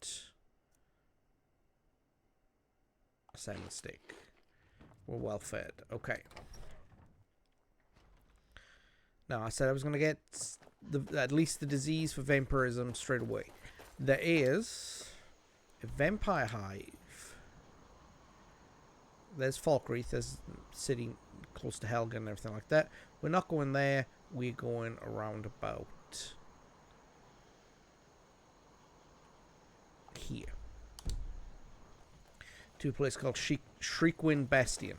A: a salmon steak. We're well fed. Okay. Now I said I was going to get at least the disease for vampirism straight away. There is a vampire hive. There's Falkreath. There's city close to Helgen and everything like that. We're not going there. We're going around about here to a place called Shriekwind Bastion.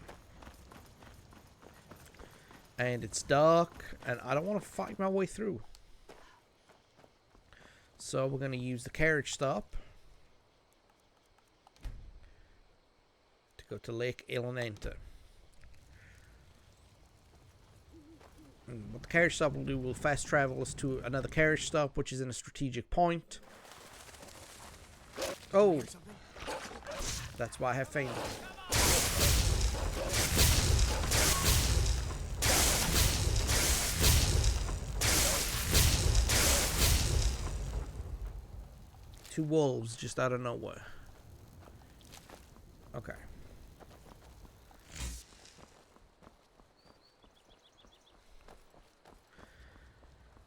A: And it's dark, and I don't want to fight my way through. So we're going to use the carriage stop to go to Lake Ilonenta. And what the carriage stop will do will fast travel us to another carriage stop, which is in a strategic point. Oh! That's why I have fainted. Two wolves just out of nowhere. Okay.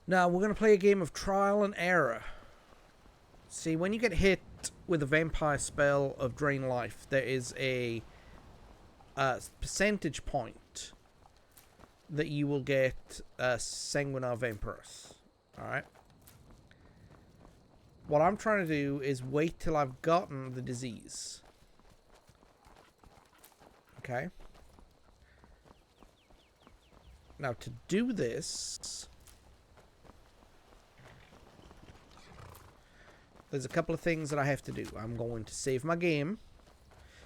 A: Now we're going to play a game of trial and error. See, when you get hit with a vampire spell of drain life, there is a percentage point that you will get Sanguinar Vampirus. Alright? What I'm trying to do is wait till I've gotten the disease. Okay? Now, to do this, there's a couple of things that I have to do. I'm going to save my game,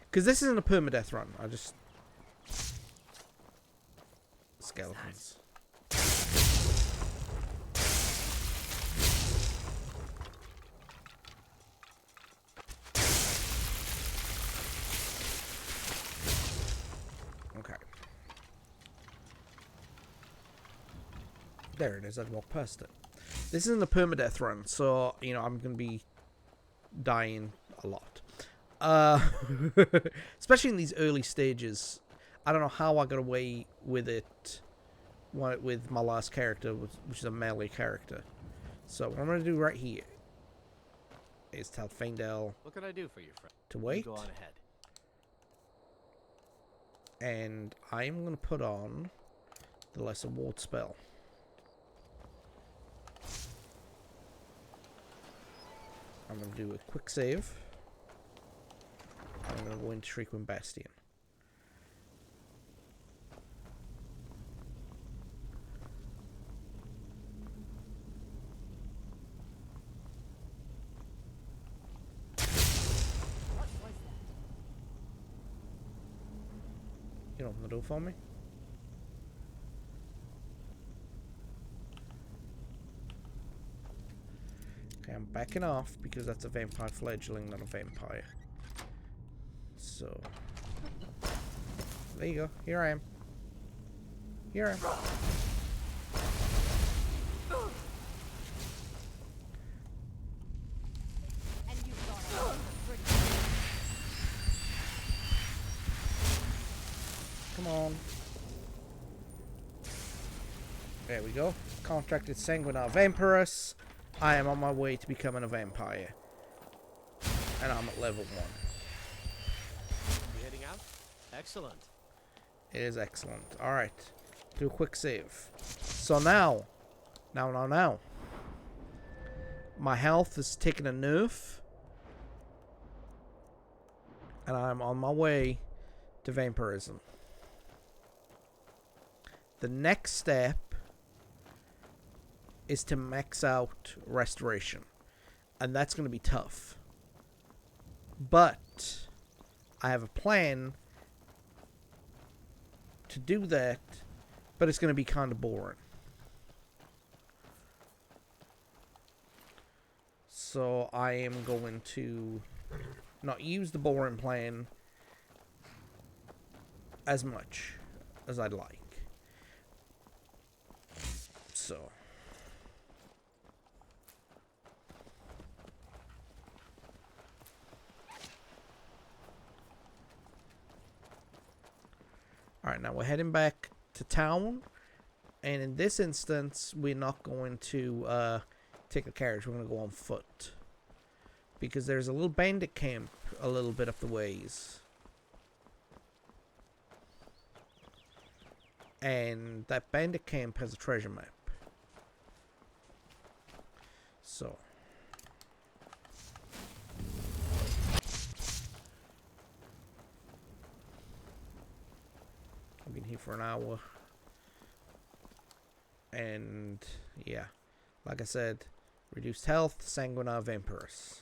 A: because this isn't a permadeath run. I just... Skeletons. Okay. There it is. I'd walk past it. This isn't a permadeath run, so, you know, I'm going to be dying a lot. Especially in these early stages. I don't know how I got away with it with my last character, which is a melee character. So what I'm going to do right here is tell Faendal
H: What can I do for you, friend?
A: To wait.
H: You go on ahead.
A: And I'm going to put on the Lesser Ward spell. I'm going to do a quick save. I'm going to go into Shriekwind Bastion. You open the door for me? Okay, I'm backing off because that's a vampire fledgling, not a vampire. So, there you go. Here I am. Here I am. Come on. There we go. Contracted Sanguinar Vampirus. I am on my way to becoming a vampire. And I'm at level 1.
H: You heading out? Excellent.
A: It is excellent. Alright. Do a quick save. So now. Now. My health is taking a nerf. And I'm on my way to vampirism. The next step is to max out restoration. And that's going to be tough. But I have a plan to do that, but it's going to be kind of boring. So I am going to not use the boring plan as much as I'd like. So alright, now we're heading back to town. And in this instance, we're not going to take a carriage. We're going to go on foot. Because there's a little bandit camp a little bit up the ways. And that bandit camp has a treasure map. So. I've been here for an hour. And, yeah. Like I said, reduced health, Sanguinar Vampirus.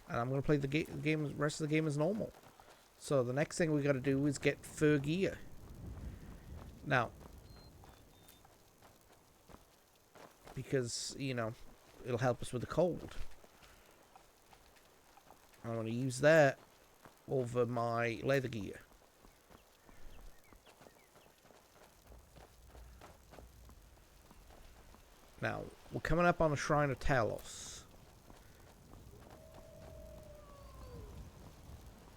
A: And I'm going to play the rest of the game as normal. So the next thing we got to do is get fur gear. Now, because, you know, it'll help us with the cold. I want to use that over my leather gear. Now, we're coming up on the Shrine of Talos.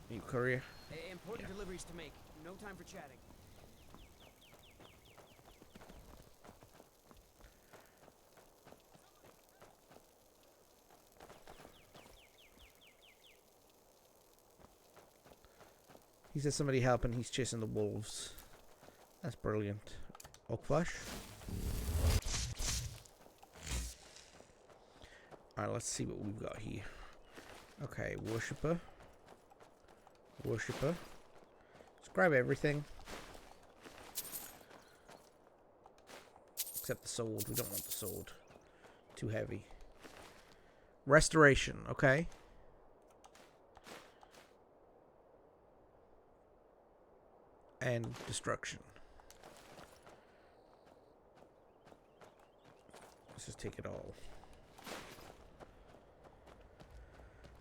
A: You courier?
H: Hey, important deliveries to make. No time for chatting.
A: He says somebody helping. He's chasing the wolves. That's brilliant. Oak flesh. Alright, let's see what we've got here. Okay, worshipper. Worshipper. Let's grab everything. Except the sword. We don't want the sword. Too heavy. Restoration. Okay. And destruction. Let's just take it all.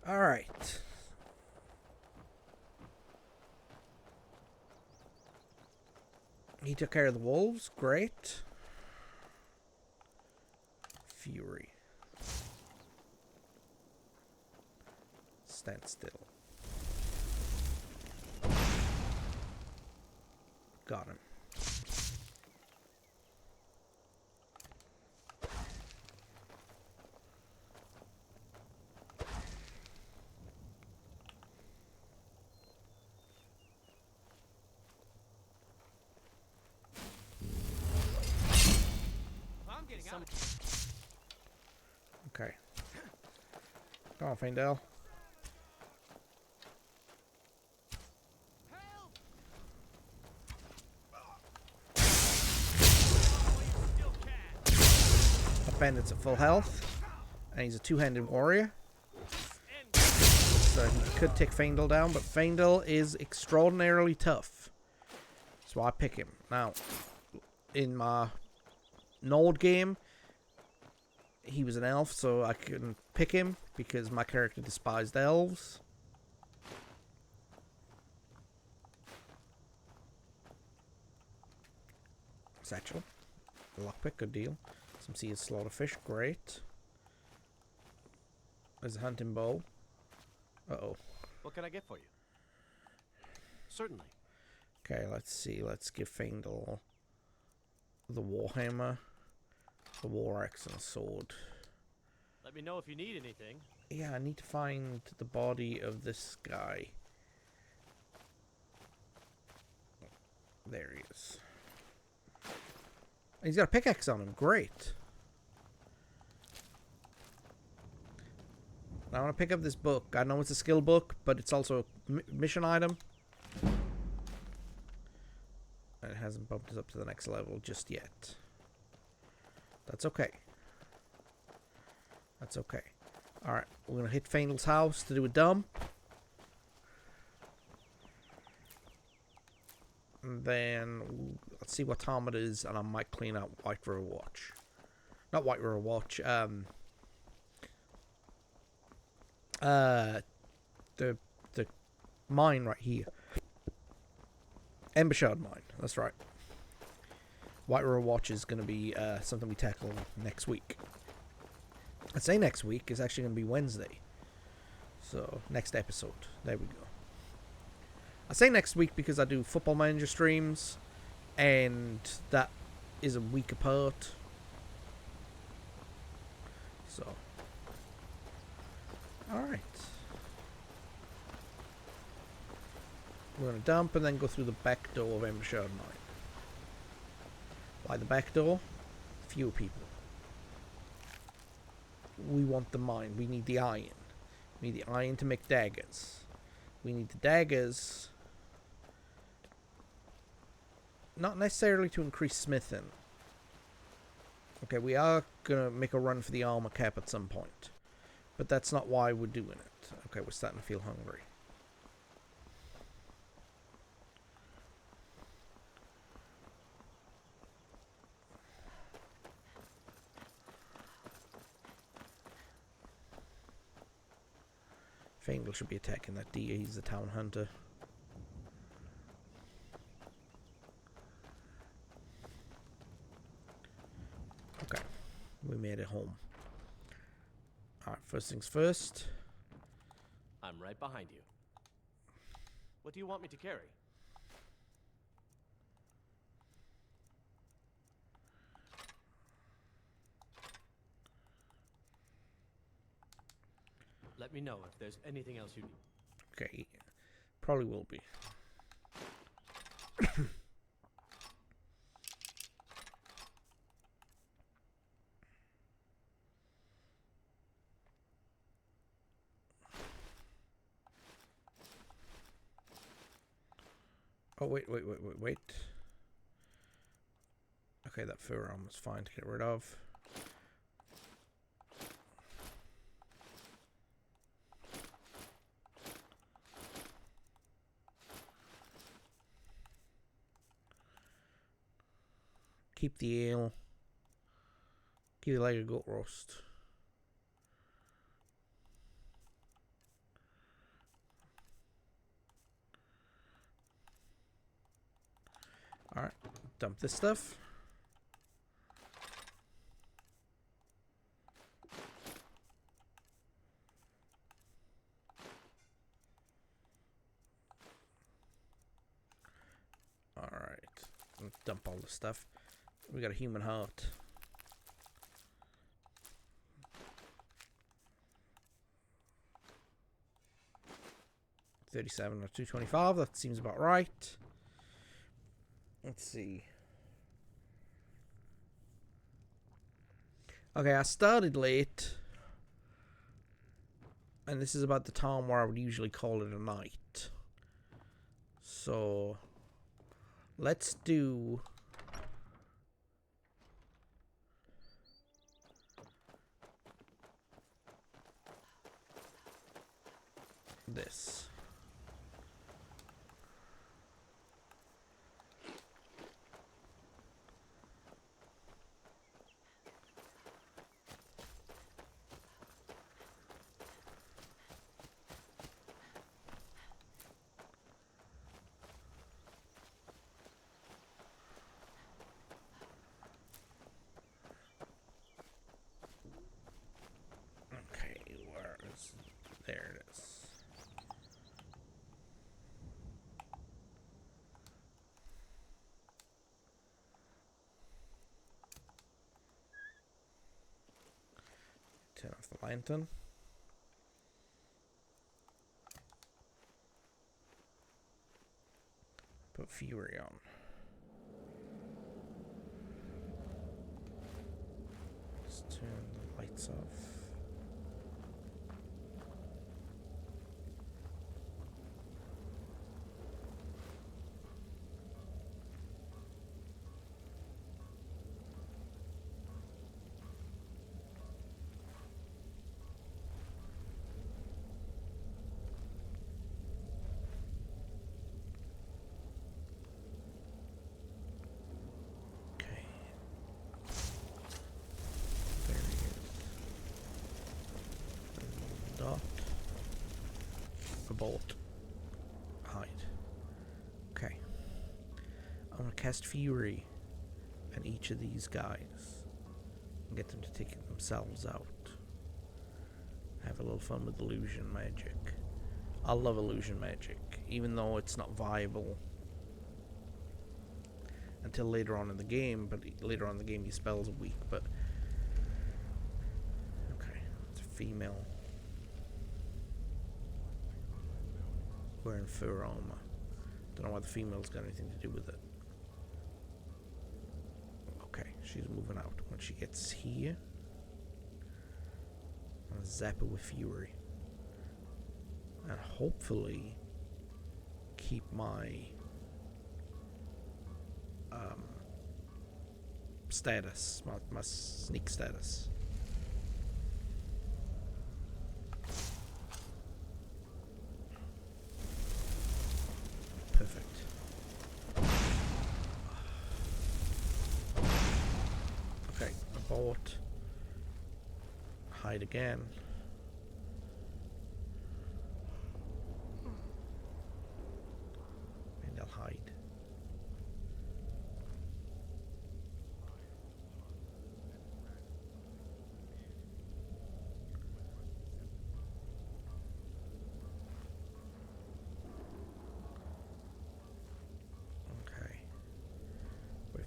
A: Alright. He took care of the wolves. Great. Fury. Stand still. Got him. Okay. Come on, Fandel. That bandit's at full health. And he's a two-handed warrior. So he could take Fandel down, but Fandel is extraordinarily tough. So I pick him. Now, in my Nord game, he was an elf, so I couldn't pick him because my character despised elves. Satchel. Lockpick, good deal. Some seared slaughterfish, great. There's a hunting bow. Uh-oh.
H: What can I get for you? Certainly.
A: Okay, let's see. Let's give Fandel the warhammer, the war axe, and a sword.
H: Let me know if you need anything.
A: Yeah, I need to find the body of this guy. There he is. He's got a pickaxe on him. Great. I want to pick up this book. I know it's a skill book, but it's also a mission item. And it hasn't bumped us up to the next level just yet. That's okay. That's okay. Alright, we're going to hit Fandel's house to do a dump. And then, let's see what time it is, and I might clean out White River Watch. Not White River Watch, the mine right here. Embershard mine, that's right. White River Watch is going to be something we tackle next week. I say next week, it's actually going to be Wednesday. So, next episode. There we go. I say next week because I do Football Manager streams. and that is a weaker part. So, alright. We're going to dump and then go through the back door of Embershard Mine. Why the back door? Fewer people. We want the mine. We need the iron. We need the iron to make daggers. We need the daggers, not necessarily to increase smithing. Okay, we are going to make a run for the armor cap at some point, but that's not why we're doing it. Okay, we're starting to feel hungry. Fangle should be attacking that deer. He's the town hunter. Okay, we made it home. Alright, first things first.
H: I'm right behind you. What do you want me to carry? Let me know if there's anything else you need.
A: Okay, probably will be. Oh, wait. Okay, that fur armor is fine to get rid of. Keep the ale. Keep the leg of goat roast. Alright, dump this stuff. Alright, dump all the stuff. We got a human heart. $37 or $225. That seems about right. Let's see. Okay, I started late. And this is about the time where I would usually call it a night. So, let's do this. There it is. Turn off the lantern. Put Fury on. Just turn the lights off. Bolt. Hide. Okay. I'm gonna cast Fury on each of these guys and get them to take themselves out. Have a little fun with illusion magic. I love illusion magic, even though it's not viable until later on in the game, but later on in the game his spells are weak, but... Okay, it's a female. Wearing fur armor. Don't know why the female's got anything to do with it. Okay, she's moving out. When she gets here, I'm gonna zap her with fury. And hopefully keep my status, my sneak status. Perfect. Okay, abort. Hide again. And I'll hide.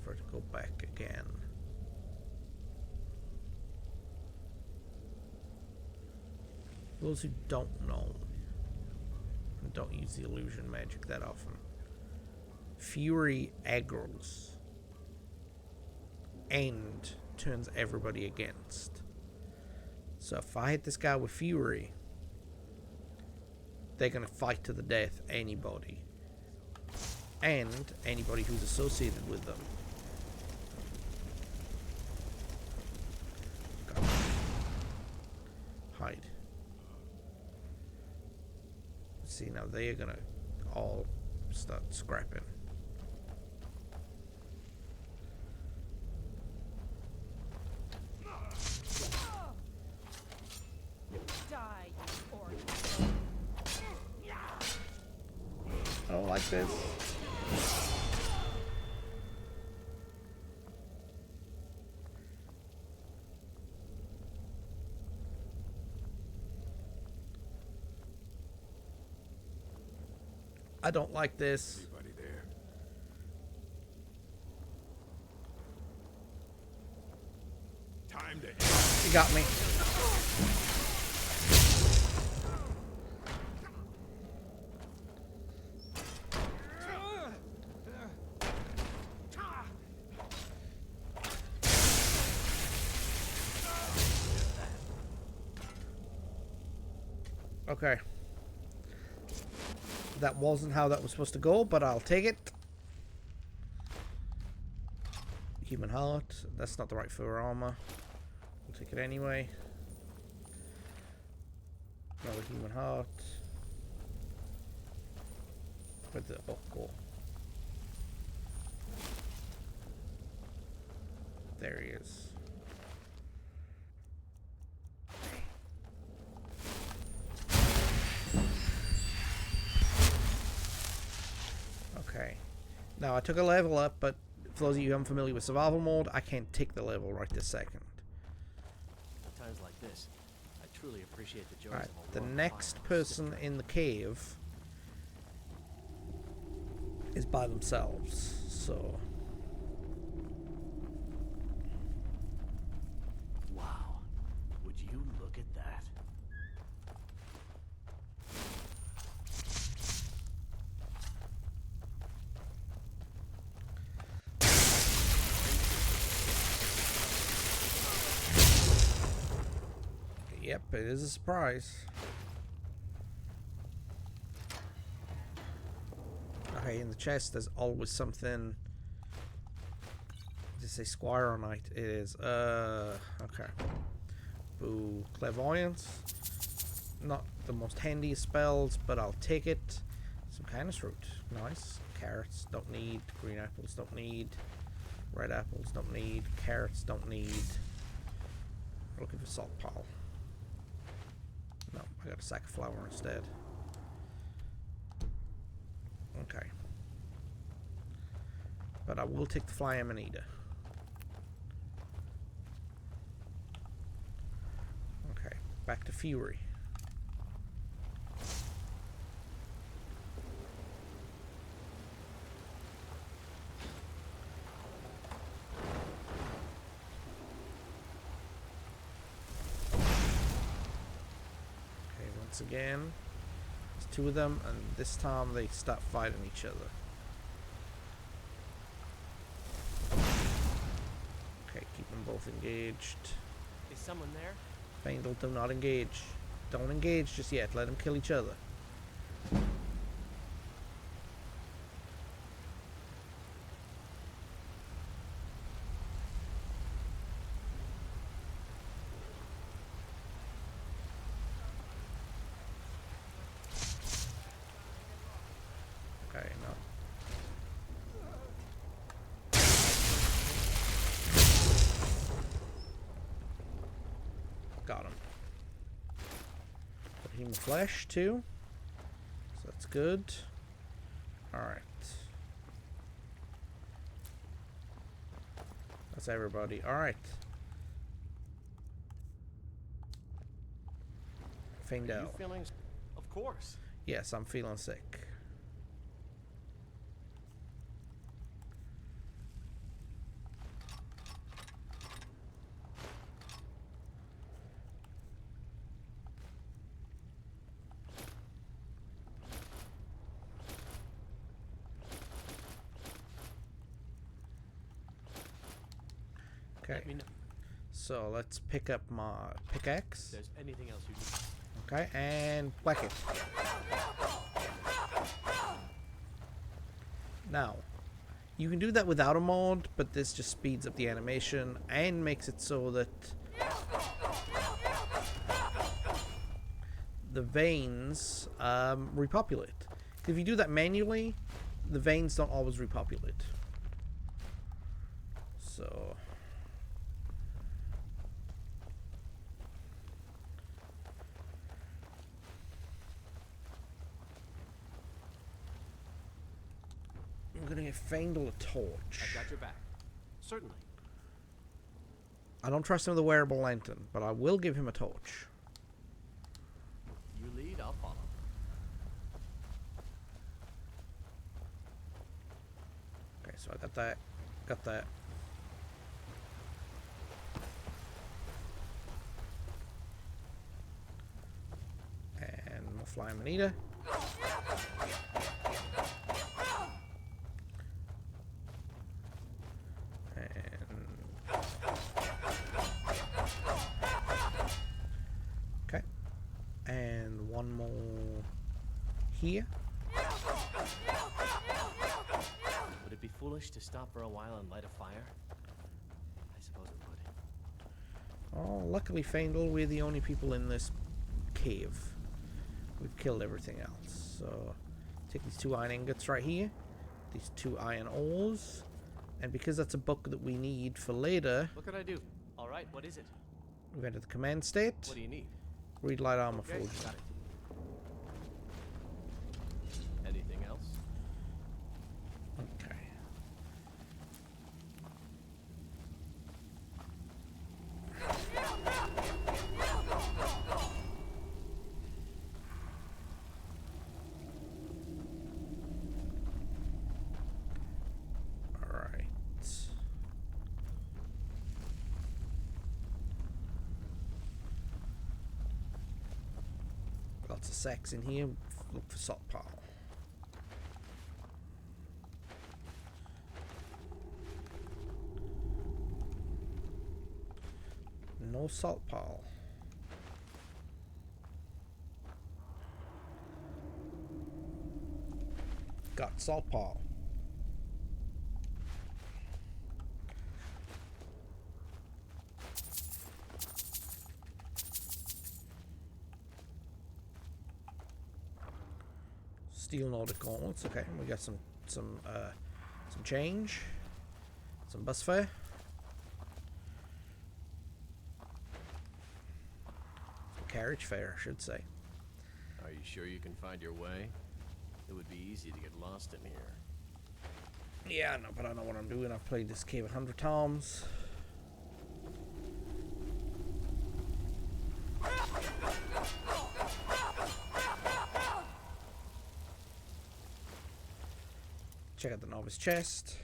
A: To go back again. For those who don't know and don't use the illusion magic that often, fury aggroes and turns everybody against. So if I hit this guy with fury, they're gonna fight to the death anybody and anybody who's associated with them. Hide. See, now they're gonna all start scrapping.
D: Die, or
A: I don't like this. I don't like this.
B: Anybody there? Time to end.
A: You got me. Okay. That wasn't how that was supposed to go, but I'll take it. Human heart. That's not the right fur armor. We'll take it anyway. Another human heart. Where'd the book go? There he is. Okay. Now, I took a level up, but for those of you unfamiliar with survival mode, I can't take the level right this second.
H: At times like this, I truly appreciate the joys
A: Alright,
H: of a
A: the
H: warm
A: next
H: fire.
A: person in the cave is by themselves, so...
H: Wow. Would you look at that?
A: Yep, it is a surprise. Okay, in the chest there's always something. Did it say Squire or Knight? It is. Okay. Boo. Clairvoyance. Not the most handy spells, but I'll take it. Some kind of fruit. Nice. Carrots don't need. Green apples don't need. Red apples don't need. Carrots don't need. Looking for salt pile. No, I got a sack of flour instead. Okay. But I will take the fly amanita. Okay, back to Fury. once again. There's two of them, and this time they start fighting each other. Okay, keep them both engaged.
H: Is someone there?
A: Faendal, do not engage. Don't engage just yet. Let them kill each other. Okay, no. Got him. Put him in flesh too. So that's good. Alright. That's everybody. Alright. Faendal.
H: Are you feeling? Of course.
A: Yes, I'm feeling sick. Okay, so let's pick up my pickaxe.
H: If there's anything else you need.
A: Okay, and whack it. Now, you can do that without a mod, but this just speeds up the animation and makes it so that the veins repopulate. If you do that manually, the veins don't always repopulate. So... I'm gonna give Faendal a torch.
H: I've got your back. Certainly.
A: I don't trust him with a wearable lantern, but I will give him a torch.
H: You lead, I'll follow.
A: Okay, so I got that. Got that. And more flying manita. Okay, and one more here.
H: Would it be foolish to stop for a while and light a fire? I suppose it would.
A: Oh, luckily, Faendal, we're the only people in this cave. We've killed everything else. So, take these 2 iron ingots right here. These 2 iron ores. And because that's a book that we need for later...
H: What can I do? Alright, what is it?
A: We've entered the command state.
H: What do you need?
A: Read light armor
H: Okay,
A: forge.
H: got it. Anything else?
A: Okay. Alright. Lots of sacks in here. Look for salt pile. No salt pile. Got salt pile. Steel Nordic gauntlets. Okay, we got some change, some bus fare. Carriage fare, I should say.
H: Are you sure you can find your way? It would be easy to get lost in here.
A: Yeah, no, but I know what I'm doing. I've played this cave 100 times. Check out the novice chest.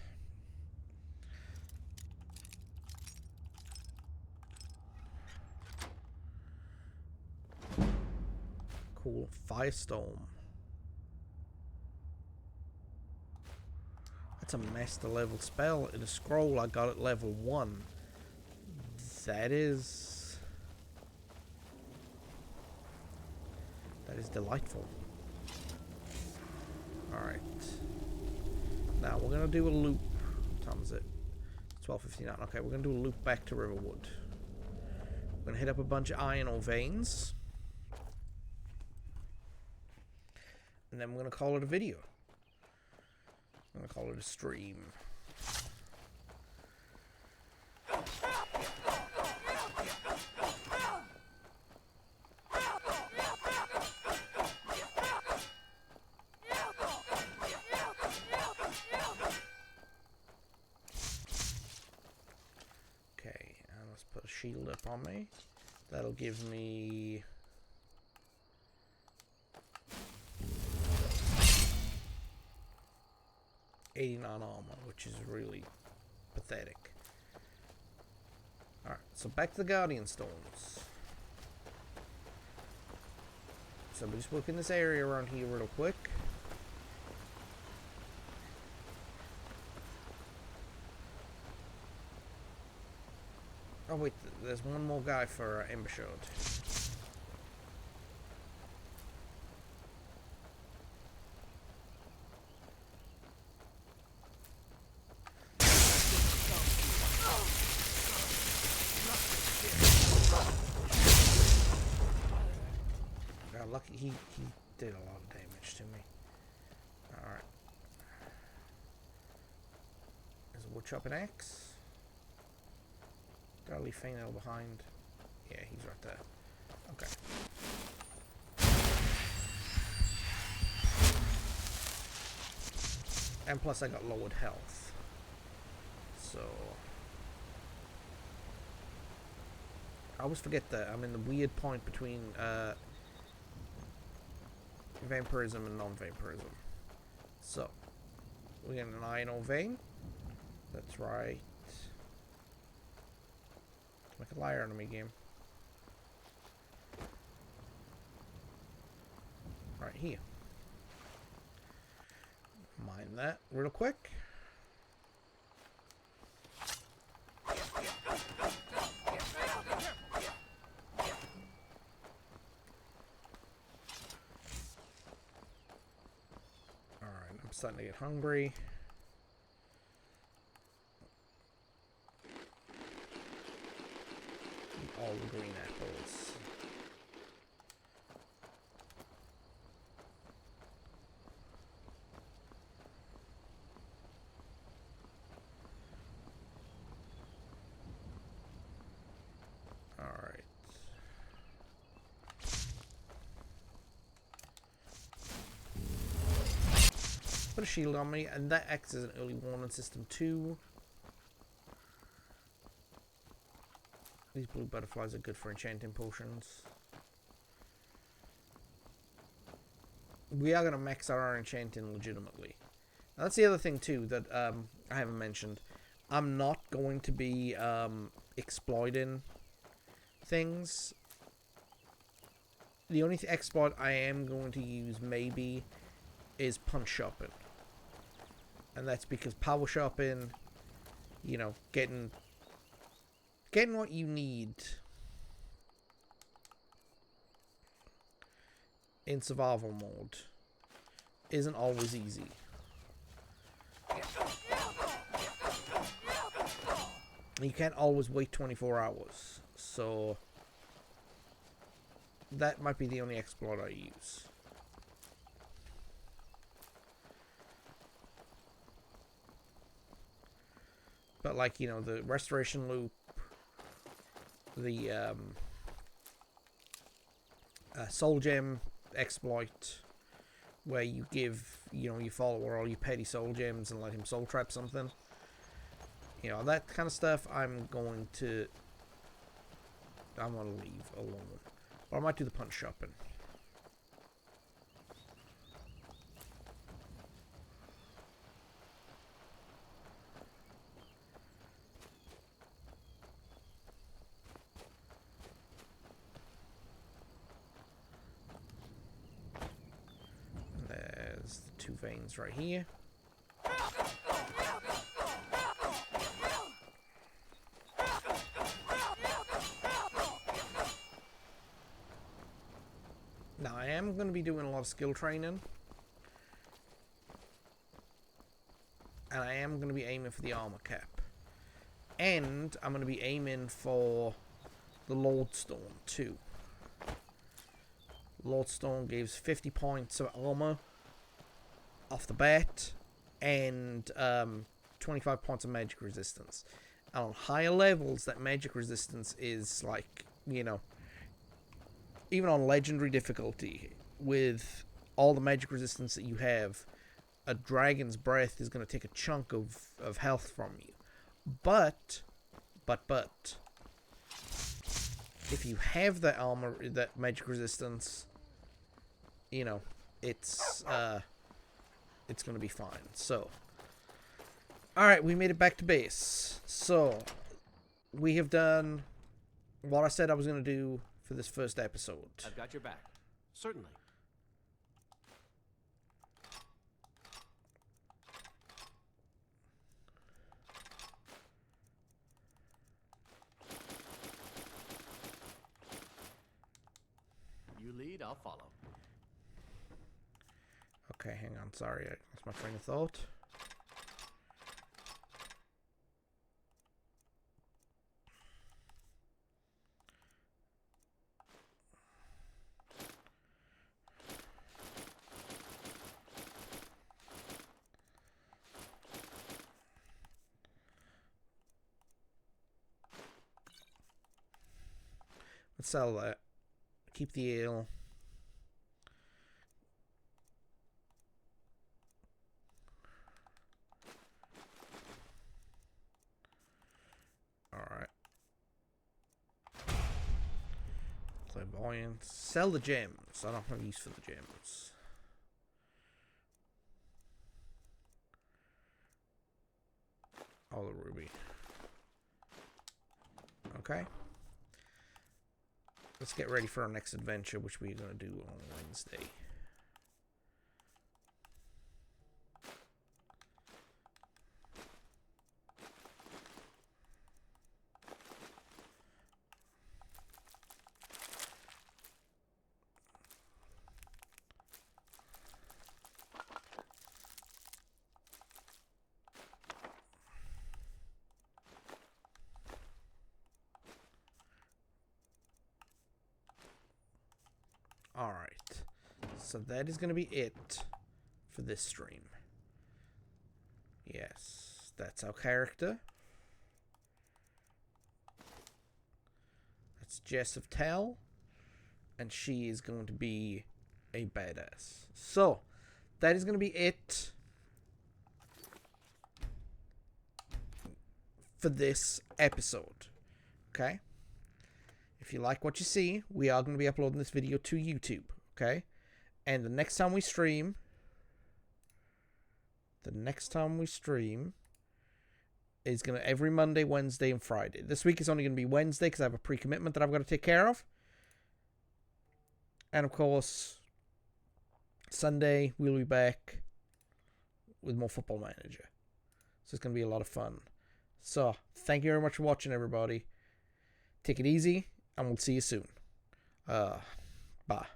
A: Cool. Firestorm. That's a master level spell. In a scroll I got at level 1. That is delightful. Alright. Now we're gonna do a loop. What time is it? 12:59. Okay, we're gonna do a loop back to Riverwood. We're gonna hit up a bunch of iron ore veins. And then we're gonna call it a video. I'm gonna call it a stream. Okay, and let's put a shield up on me. That'll give me 89 armor, which is really pathetic. Alright, so back to the Guardian Stones. So we'll just look in this area around here real quick. Oh wait, there's one more guy for Ember Shard. God, lucky he did a lot of damage to me. Alright. There's a wood chopping axe. Gotta leave Fainel behind. Yeah, he's right there. Okay. And plus I got lowered health. So I always forget that I'm in the weird point between vampirism and non-vampirism. So we got an iron ore vein. That's right. Make a liar out of me, game. Right here. Mine that real quick. Alright, I'm starting to get hungry. All the green apples. All right. Put a shield on me, and that acts as an early warning system too. These blue butterflies are good for enchanting potions. We are going to max out our enchanting legitimately. Now, that's the other thing too that I haven't mentioned. I'm not going to be exploiting things. The only exploit I am going to use maybe is punch shopping. And that's because power shopping, you know, getting what you need in survival mode isn't always easy. You can't always wait 24 hours, so that might be the only exploit I use. But like, you know, the restoration loop, the soul gem exploit, where you give, you know, your follower all your petty soul gems and let him soul trap something. You know, that kind of stuff I'm going to leave alone. But I might do the punch shopping. 2 veins right here. Now, I am going to be doing a lot of skill training. And I am going to be aiming for the armor cap. And I'm going to be aiming for the Lordstone too. Lordstone gives 50 points of armor off the bat. And 25 points of magic resistance. And on higher levels, that magic resistance is like, you know, even on legendary difficulty, with all the magic resistance that you have, a dragon's breath is going to take a chunk of health from you. But, if you have that armor, that magic resistance, you know, it's going to be fine. So, alright, we made it back to base. So, we have done what I said I was going to do for this first episode.
H: I've got your back. Certainly. You lead, I'll follow.
A: Okay, hang on. Sorry, I lost my train of thought. Let's sell that. Keep the ale. Alright. Clairvoyance. Sell the gems. I don't have use for the gems. Oh, the ruby. Okay. Let's get ready for our next adventure, which we're going to do on Wednesday. Alright, so that is going to be it for this stream. Yes, that's our character. That's Jes Tel, and she is going to be a badass. So, that is going to be it for this episode. Okay? If you like what you see, we are going to be uploading this video to YouTube, okay? And the next time we stream is going to every Monday, Wednesday, and Friday. This week is only going to be Wednesday because I have a pre-commitment that I've got to take care of. And of course, Sunday we'll be back with more Football Manager. So it's going to be a lot of fun. So, thank you very much for watching, everybody. Take it easy. And we'll see you soon. Bye.